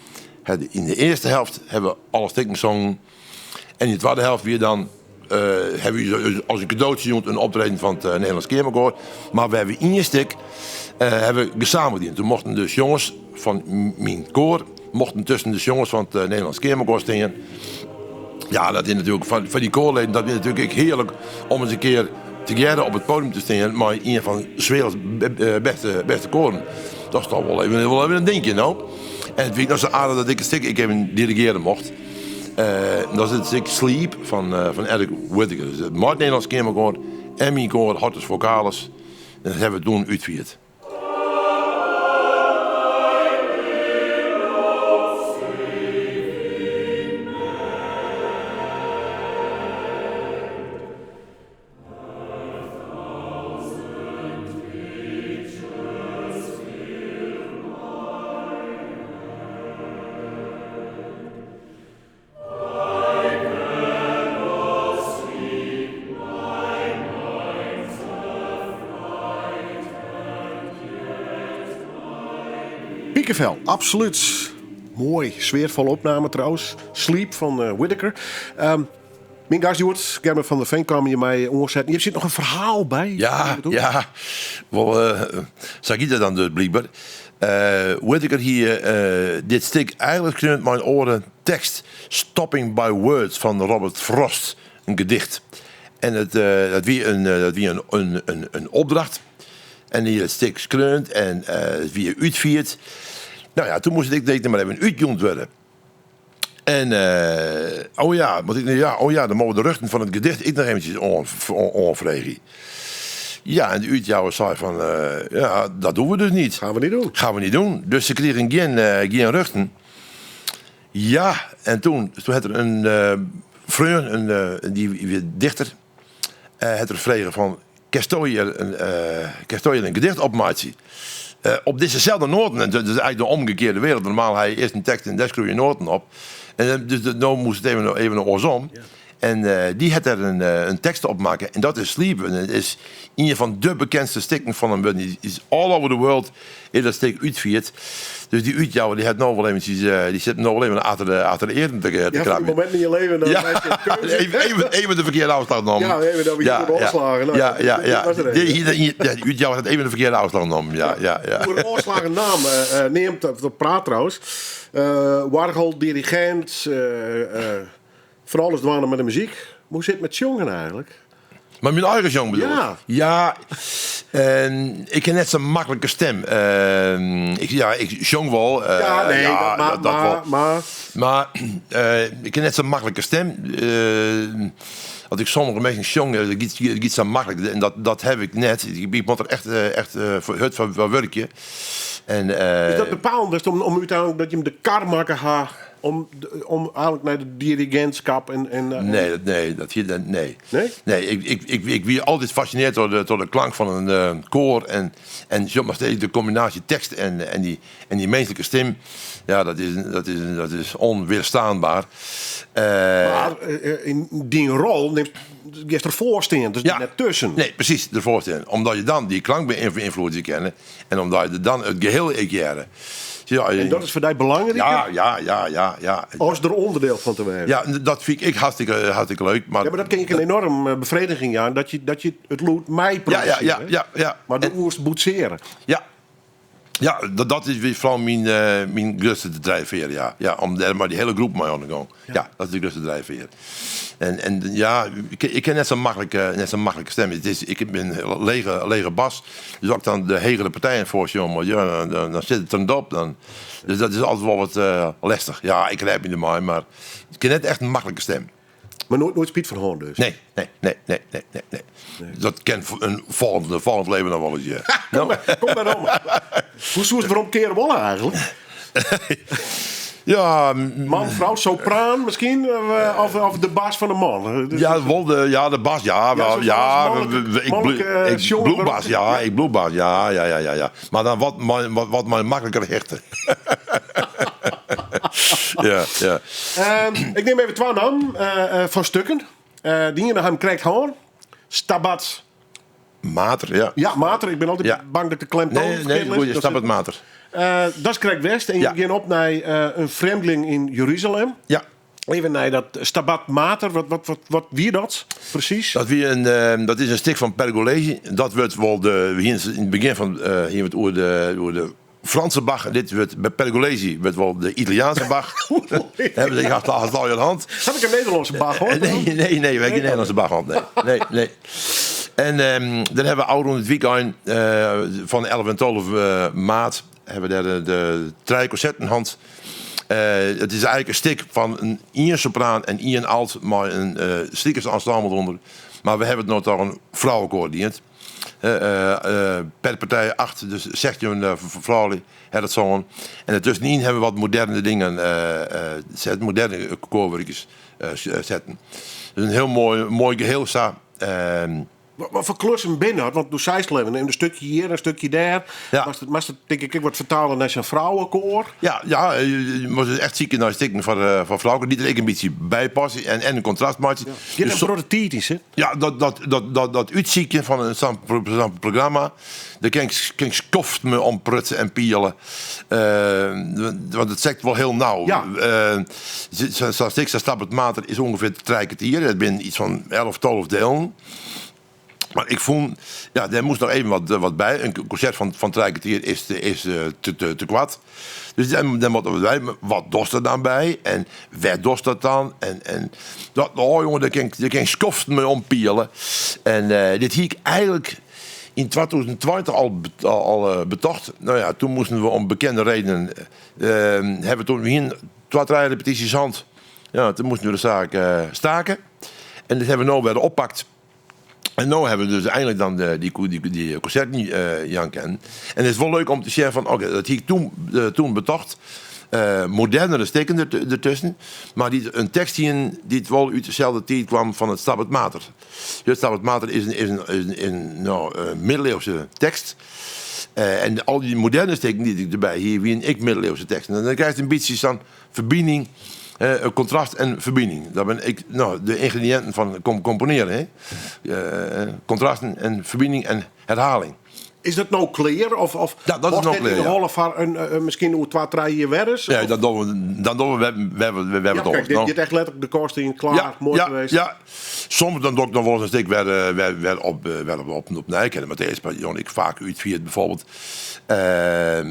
In de eerste helft hebben we alle stikken gezongen. En in de tweede helft weer dan hebben we als een cadeautje een optreden van het Nederlands Kamerkoor. Maar we hebben in je stuk hebben we gesamendiend. Toen mochten dus jongens van mijn koor mochten tussen de jongens van het Nederlands Kamerkoor staan. Ja, dat is natuurlijk van die koorleden, dat is natuurlijk heerlijk om eens een keer together op het podium te staan. Maar een van Zweels beste koren. Dat is toch wel even een dingetje, nou. En het vind ik nog zo aardig dat ik een stuk even dirigeren mocht. Dat is het stuk Sleep van Eric Whittaker. Dus het Nederlands Kamerkoor en mijn koor Hortus Vocalis. En dat hebben we toen uitgevierd. Piekenvel, absoluut. Mooi, sfeervolle opname trouwens. Sleep van Whittaker. Mijn gast Joert, Gerben van der Veen kwam je mij onzetten. Je zit nog een verhaal bij. Ja. Wel, zag je dat dan dus blijkbaar. Whittaker hier, dit stuk eigenlijk krunt mijn oren tekst Stopping by Words van Robert Frost. Een gedicht. En dat wie een opdracht. En die het stuk kreunt en het wie uitviert. Nou ja, toen moest ik denken, maar even uitjoend worden. En, dan mogen de ruchten van het gedicht ik nog eventjes onvregen. Ja, en de uitjouwer zei van, dat doen we dus niet. Gaan we niet doen. Dus ze kregen geen ruchten. Ja, en toen had er een vriend, die dichter, had er vregen van, kerstooier een gedicht opmaatje. Op dezezelfde noten, en dat is eigenlijk de omgekeerde wereld. Normaal hij eerst een tekst en daar schreef je noten op. En dus nou moest het even een oorsom. Ja. En die had er een tekst op maken. En dat is Sleep. En het is een van de bekendste stikken van hem. Die is all over the world in dat stik uitviert. Dus die uitjouwer die had nou wel eventjes, die zit nou wel even achter de eren te krabben. Ja, op het moment in je leven dan ja. Even de verkeerde afslag genomen. Ja, even dat we je goed opslagen. Die uitjouwer had even de verkeerde afslag genomen. Ja. Voor een oorslagen naam neemt op praat trouwens. Warhol, dirigent, van alles dwalen met de muziek. Hoe zit het met jongen eigenlijk? Maar mijn eigen jong bedoel Ja. Ja, ik heb net zo'n makkelijke stem. Ik zong wel. Maar ik heb net zo'n makkelijke stem. Als ik sommige mensen zong, dat gaat zo makkelijk. En dat heb ik net. Ik moet er echt voor van werkje. En, is dat bepalend om uiteindelijk dat je hem de kar maken gaat? Om eigenlijk naar de dirigentschap en Nee? Nee, ik ben altijd gefascineerd door de klank van een koor en maar steeds de combinatie tekst en die menselijke stem. Ja, dat is onweerstaanbaar. Maar in die rol je is ervoor staan, dus net tussen. Nee, precies, ervoor staan. Omdat je dan die klank beïnvloedt kennen en omdat je dan het geheel jaren. Ja, en dat is voor jou belangrijk? Ja. Als er onderdeel van te werken. Ja, dat vind ik hartstikke leuk. Maar dat kent een enorm bevrediging aan. Dat je het lood mij produceren. Ja. Maar dat moest boetseren. Ja, dat is weer vooral mijn grootste drijfveer. Ja, om daar maar die hele groep mee aan te gaan. Ja, dat is de grootste drijfveer. En ja, ik heb net zo'n makkelijke stem. Ik ben een lege bas. Dus als ik dan de hegere partijen voor jongen, dan zit het erop. Dus dat is altijd wel wat lastig. Ja, ik rijp niet ermee, maar ik heb net echt een makkelijke stem. Maar nooit Piet van Hoorn dus? Nee. Dat kent een volgend leven nog wel eens. Kom maar om. Hoe zou het waarom keren wollen eigenlijk? Ja, man, vrouw, sopraan misschien? Of de baas van de man? De bas, ik bloedbas, ja. Maar dan wat makkelijker hechten. Ja. Ik neem even twee namen van stukken. Die je naar hem krijgt gewoon. Stabat Mater, ja. Ja, Mater. Ik ben altijd bang dat de klemtoon Nee, je Stabat Mater. Dat is Krijk West. En je gaat op naar een vreemdeling in Jeruzalem. Ja. Even naar dat Stabat Mater. Wat wie dat precies? Dat is een stuk van Pergolesi. Dat wordt wel in het begin van hier wordt over de Franse Bach. Dit wordt bij Pergolesi wordt wel de Italiaanse Bach. Hebben ze gehad al je hand. Heb ik een Nederlandse Bach hoor? Nee, we hebben geen Nederlandse Bach hand. Nee. En dan hebben we oud rond het weekend van 11 en 12 maart hebben we daar de drie concertenhand. Het is eigenlijk een stuk van een sopraan en een alt, maar een striekersensemble eronder. Maar we hebben het nog toch een vrouwenkoor dient. Per partij 8, dus 16 vrouwen hebben het zongen. En ertussenin hebben we wat moderne dingen zetten, moderne koorwerkjes zetten. Dus een heel mooi geheel. Wat voor klussen binnen had? Want toen zei ze leven, een stukje hier, een stukje daar. Ja. Was het denk ik wat vertalen naar zijn vrouwenkoor? Ja, je moet echt zieken naar stikken van vrouwen. Die er ik een beetje bijpassen en een contrast maken. Je hebt een prototypisch, hè? Ja, dat uitzieken van een programma, daar kan ik skoft me om prutsen en pielen. Want het zegt wel heel nauw. Ja. Zoals ik stap het mater is ongeveer 3 kwartier. Het ben iets van 11, 12 delen. Maar ik vond, ja, daar moest nog even wat bij. Een concert van 3 kwartier is te kwad. Dus dan moeten we bij. Wat dost er dan bij? En waar dost dat dan? En dat, jongen, daar kan ik skoft me om pielen. En dit hier ik eigenlijk in 2020 al betocht. Nou ja, toen moesten we om bekende redenen hebben we toen hier 2 repetities hand. Ja, toen moesten we de zaak staken. En dat hebben we nou weer oppakt. En nu hebben we dus eindelijk dan die concert niet janken. En het is wel leuk om te zeggen van, oké, dat hier toen betocht. Modernere steken ertussen. Maar een tekst die het wel uit dezelfde tijd kwam van het Stabat Mater. Het Stabat Mater is een middeleeuwse tekst. En al die moderne steken die ik erbij hier, wie een middeleeuwse tekst. En dan krijg je een beetje van verbinding. Contrast en verbinding. Dat ben ik, de ingrediënten van componeren. Contrasten en verbinding en herhaling. Is dat nou clear? Of ja, dat is nou clear, in de holle van misschien hoe 2-3 jaar werk? Ja, dan doen we het kijk, over. dit echt letterlijk de kosten in klaar, mooi geweest. Ja, soms dan doe ik nog wel eens een stuk weer op Nijken. Maar deze periode ik vaak uitvierd bijvoorbeeld.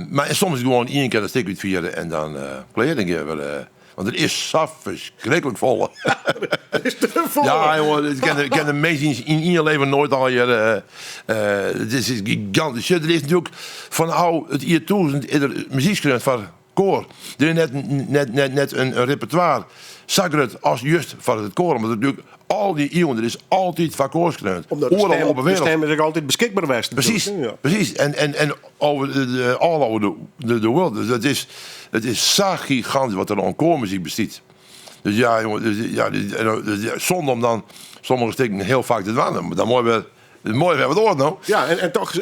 Maar soms gewoon 1 keer een stuk uitvieren en dan clear denk ik wel. Want het is zo verschrikkelijk vol. Het is te vol. Ja, jongen, ik ken de meesten in je leven nooit al hier. Het is gigantisch. Er is natuurlijk van het jaar 1000 in de muziekschrijver van koor. Er is net een repertoire. Sagret als juist van het koor. Maar natuurlijk al die eeuwen, er is altijd van koor geschreven. Omdat de stem is ook altijd beschikbaar geweest. Precies. En over de wereld. Dus het is zo gigantisch wat er aan koormuziek bestaat. Dus ja, jongen, zonder om dan sommige steken heel vaak te doen. Maar dan mooi weer wat oor nou. Ja, en toch,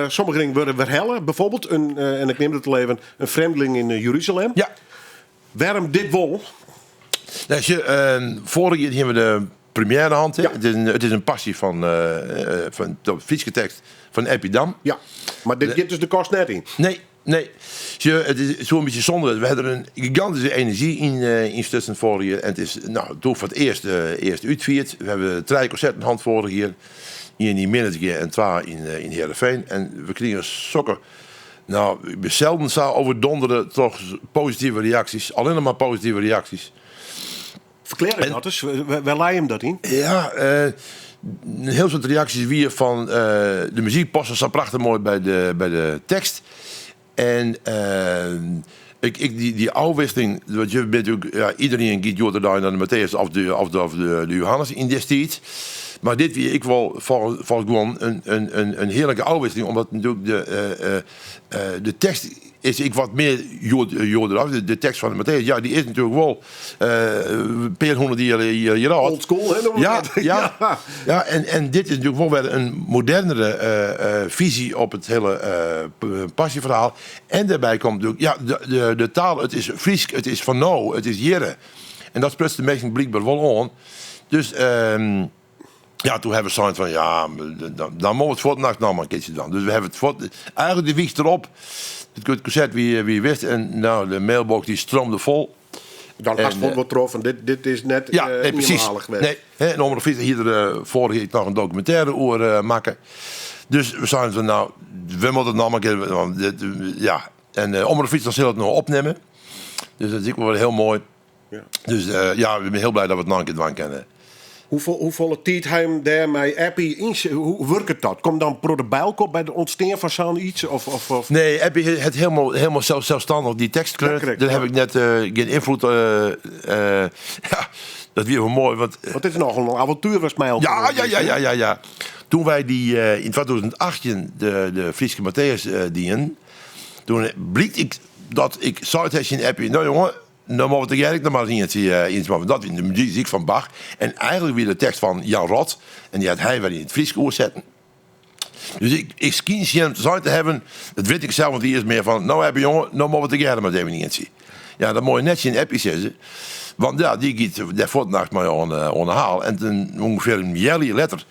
sommige dingen worden verhellen. Bijvoorbeeld, en ik neem het al even, een vreemdeling in Jeruzalem. Ja. Waarom dit wol? Vorige keer hebben we de première hand. Ja. Het is een passie van de fietsgetekst van Epidam. Ja, maar dit is dus de kost net in. Nee. Het is zo'n beetje zonde. We hebben een gigantische energie in Stussen vorig jaar. En het is toen voor het eerst uitvierd. We hebben 3 concerten hand vorig jaar. 1 in Minnetsgeer en 2 in Heerenveen. En we kregen sokken. Nou, we zelden zo overdonderen toch positieve reacties. Alleen nog maar positieve reacties. Verklaar je dat eens? Waar laai je hem dat in? Ja, een heel soort reacties weer van de muziek passen zo prachtig mooi bij de tekst. En die afwisseling, want je bent natuurlijk, iedereen gaat Jordaan naar de Matthäus of de Johannes in die tijd. Maar dit wie ik wel volgens gewoon een heerlijke afwisseling, omdat natuurlijk de tekst is ik wat meer Jordaan. De tekst van de Matthäus, ja, die is natuurlijk wel per 100 jaar oud. Old school, hè? Ja, en dit is natuurlijk wel weer een modernere visie op het hele passieverhaal. En daarbij komt natuurlijk, ja, de taal, het is Fries, het is van nou, het is jere. En dat spreekt de mensen blijkbaar wel aan. Dus ja, toen hebben we zoiets van, ja, dan moeten we het voor de nacht nog maar een keertje doen. Dus we hebben het voor, eigenlijk de wieg erop. Het concert wie wist. En nou, de mailbox die stroomde vol. Dan was het wel troffen. Dit is net eenmalig geweest. Nee, en Omroep Friesland hier vorige keer nog een documentaire over maken. Dus we zeiden van, nou, we moeten het nog maar een keer. Ja, en Omroep Friesland zal het nog opnemen. Dus dat is ook wel heel mooi. Ja. Dus ja, we zijn heel blij dat we het nog een keer doen kunnen. Hoeveel tijd hem daarmee Appie in? Hoe werkt het dat? Komt dan pro de bijlkop bij de ontstaan van zo'n iets? Of? Nee, Appie het helemaal zelfstandig die tekst kleurt. Daar heb ik net geen invloed. Ja, dat weer wel mooi. Want het is nog een avontuur was mij al. Ja. Toen wij die in 2018 de Friese Matthäus dienen, toen bleek ik dat ik zou het in Appie. Nou jongen, nou moet ik eigenlijk nog maar eens maar dat in de muziek van Bach. En eigenlijk weer de tekst van Jan Rot. En die had hij weer in het Fries zetten. Dus ik kies hem te hebben. Dat weet ik zelf, want die is meer van. Nou heb je jongen, nou moet ik er maar even niet zien. Ja, dat moet je net in appje zeggen. Want ja, die gaat de voortnacht maar onderhaal. En toen ongeveer een jaar later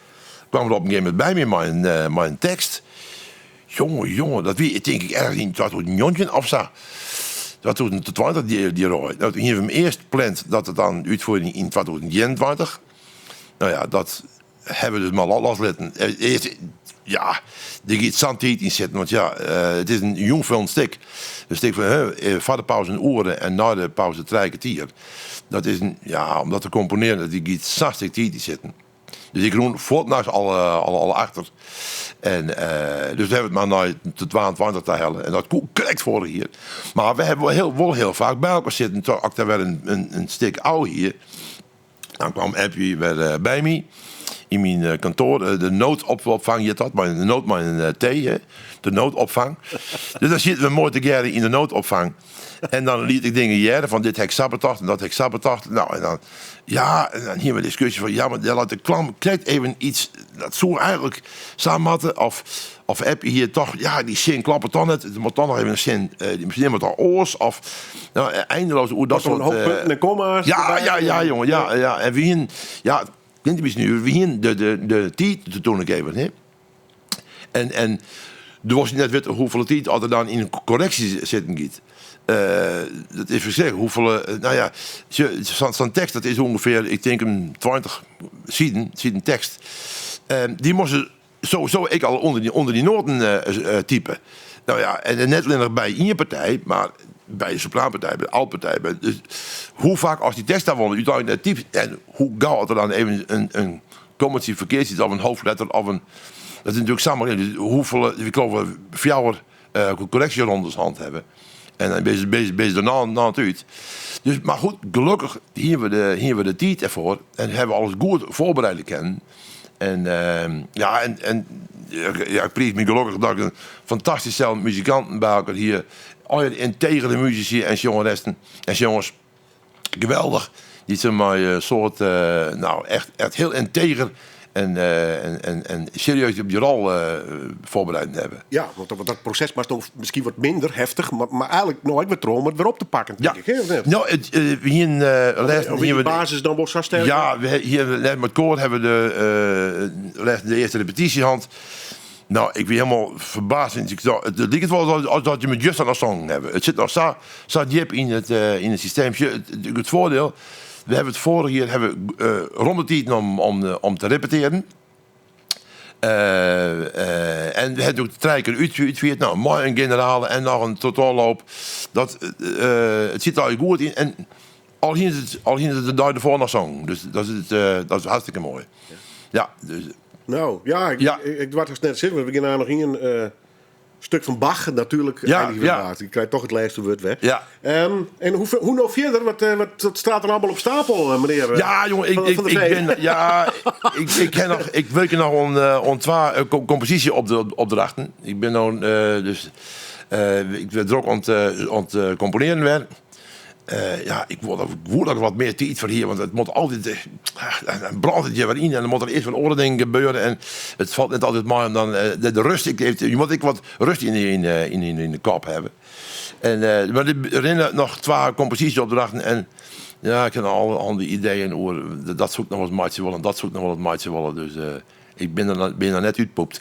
kwam er op een gegeven moment bij me mijn tekst. Jongen, dat wie denk ik ergens in 2009 of zo. Dat toen de 20 die rooi. Nou, toen hebben we hem eerst gepland dat het dan uitvoering in 2021. Nou ja, dat hebben we dus maar loslaten. Ja, er gaat zo'n tijd in zitten, want ja, het is een jong film stuk. Een stuk van voor de pauze een uren en na de pauze 3 kwartier. Dat is om dat te componeren, die gaat 60 tijd in zitten. Dus ik roen voortnachts al achter. En dus we hebben het maar naar de 22 te hellen. En dat komt correct voor hier. Maar we hebben wel heel vaak bij elkaar zitten. Toen ik daar weer een stuk oud hier. Dan kwam Appie weer bij me. In mijn kantoor, de noodopvang je dat, maar mijn thee, de noodopvang. Dus dan zitten we mooi together in de noodopvang. En dan liet ik dingen jaren van dit hek sabotacht en dat hek sabotacht. Nou, en dan hier een discussie van, ja, maar laat de klant krijgt even iets, dat zou eigenlijk samenvatten. Of heb je hier toch, ja, die zin klappen dan net, er moet dan nog even een zin, die misschien moet al oors, of nou, eindeloos hoe dat soort. Punten en komma's. Ja, jongen, ja. En wie in, ja. We hier de tijd toen ik even. Hè? En er was net weten hoeveel tijd er dan in een correctie zitten gaat. Dat is verschrikkelijk. Hoeveel, zo'n tekst, dat is ongeveer, ik denk een 20 zieden tekst. Die moesten sowieso ik al onder die noten typen. Nou ja, en net alleen nog bij in je partij, maar bij de sopraanpartij, bij de altpartij. Dus hoe vaak als die tekst daar wonen, uiteindelijk typt en hoe gauw er dan even een commentje verkeerd zit of een hoofdletter of een. Dat is natuurlijk samen. Dus hoeveel, ik geloof, 4 correctierondes hand hebben. En dan bezig daarna het uit. Dus, maar goed, gelukkig hier we de tijd ervoor en hebben we alles goed voorbereid kennen. En ik prijs me gelukkig dat ik een fantastisch stel muzikanten bij elkaar hier. Integere muzici en jongeresten en jongens. Geweldig. Die zijn maar soort, echt heel integer en serieus op die rol voorbereid hebben. Ja, want dat proces was toch misschien wat minder heftig, maar eigenlijk nooit weer om het weer op te pakken, denk ik. Hè? Nou, hier de basis dan wordt zo sterk. Ja, hier met koor hebben we de eerste repetitiehand. Nou, ik ben helemaal verbaasd. Het lijkt wel als dat je met just aan een song hebben. Het zit nog zo diep in het systeem. Het voordeel, we hebben het vorige jaar rond de tijd om te repeteren. En we hebben ook 3 keer uitgevoerd. Nou, mooi een generale en nog een totaalloop. Het zit er goed in. En al hier is het de dag ervoor nog song. Dus dat is hartstikke mooi. Ja, dus. Nou, ik wou het net zeggen. We beginnen nog in een stuk van Bach. Natuurlijk, ik krijg toch het laatste woord weg. Ja. En hoe nou verder? Wat staat er allemaal op stapel, meneer? Ja, jongen, ik werk nog on 2 compositieopdrachten. Ik ben nou ik ben er ook aan het componeren weer. Ik wil er wat meer tijd voor hier, want het moet altijd een brandetje weer in en dan moet er eerst van andere dingen gebeuren en het valt net altijd maar dan de rust. Je moet wat rust in de kop hebben. Maar er zijn nog 2 compositieopdrachten en ja, ik heb al die ideeën over dat zoekt nog wat maatje willen en dat zoekt nog wat maatje willen, dus ik ben er net uitpoept.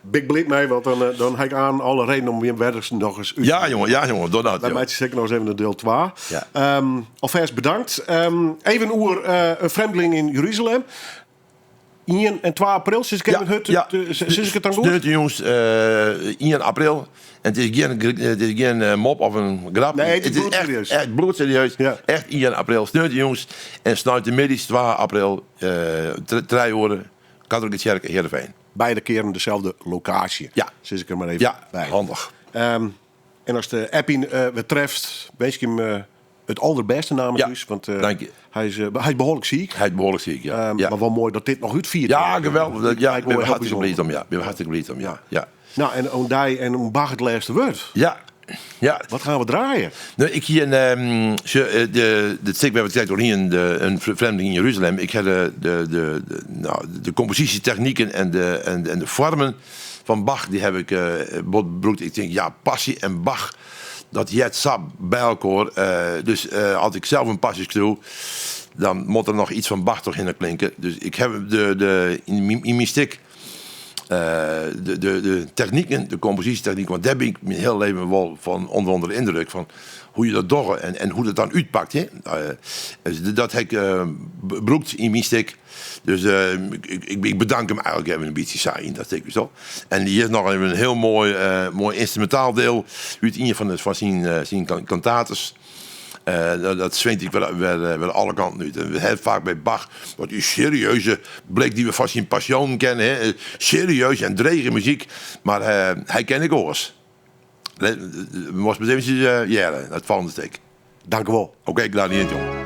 Big bleed mij, want dan heb ik aan alle reden om weer verder nog eens uit. Ja, jongen, door dat. Dan maak je zeker nog eens even de deel 2. Ja. Alvast bedankt. Even over een vreemdeling in Jeruzalem. 1 en 2 april, sinds ik het dan goed? Steun jongens, 1 april. En het is geen mop of een grap. Nee, het is bloedserieus. Echt bloedserieus. Ja. Echt 1 april. Steun jongens. En sluit de middags 2 april, 3 uur, Katholieke Kerk, Heerenveen. Beide keren dezelfde locatie. Ja. Zit ik er maar even bij. Handig. En als de Appie betreft, wens ik hem het allerbeste namens u. Want dank je. Hij is behoorlijk ziek. Ja. Maar wel mooi dat dit nog uitviert. Ja, geweldig. Ja, ik ben hartstikke blij om. Ja. Nou, en Ondij en Bach het laatste woord. Ja. Ja. Wat gaan we draaien? Nou, ik hier de stuk waar we het hier een Vreemdeling in Jeruzalem. Ik heb de compositietechnieken en de vormen van Bach, die heb ik broekt. Ik denk, ja, passie en Bach, dat jet sap bij elkaar. Dus als ik zelf een passie doe, dan moet er nog iets van Bach toch in klinken. Dus ik heb in mijn stuk de technieken, de compositietechniek, want daar ben ik mijn heel leven wel van onder de indruk van hoe je dat doet en hoe dat dan uitpakt. Hè? Dus dat heb ik broekt in mijn stuk. Dus ik bedank hem eigenlijk even een beetje saai in dat stuk. Zo. En hier is nog even een heel mooi instrumentaal deel uit een van zijn cantates. Dat zwingt ik wel alle kanten uit. En we hebben vaak bij Bach wat die serieuze blik die we van zijn passion kennen. Hè? Serieus en drege muziek. Maar hij ken ik ook eens. We moesten eventjes jaren, het volgende stuk. Dank u wel. Oké, klaar niet, jongen.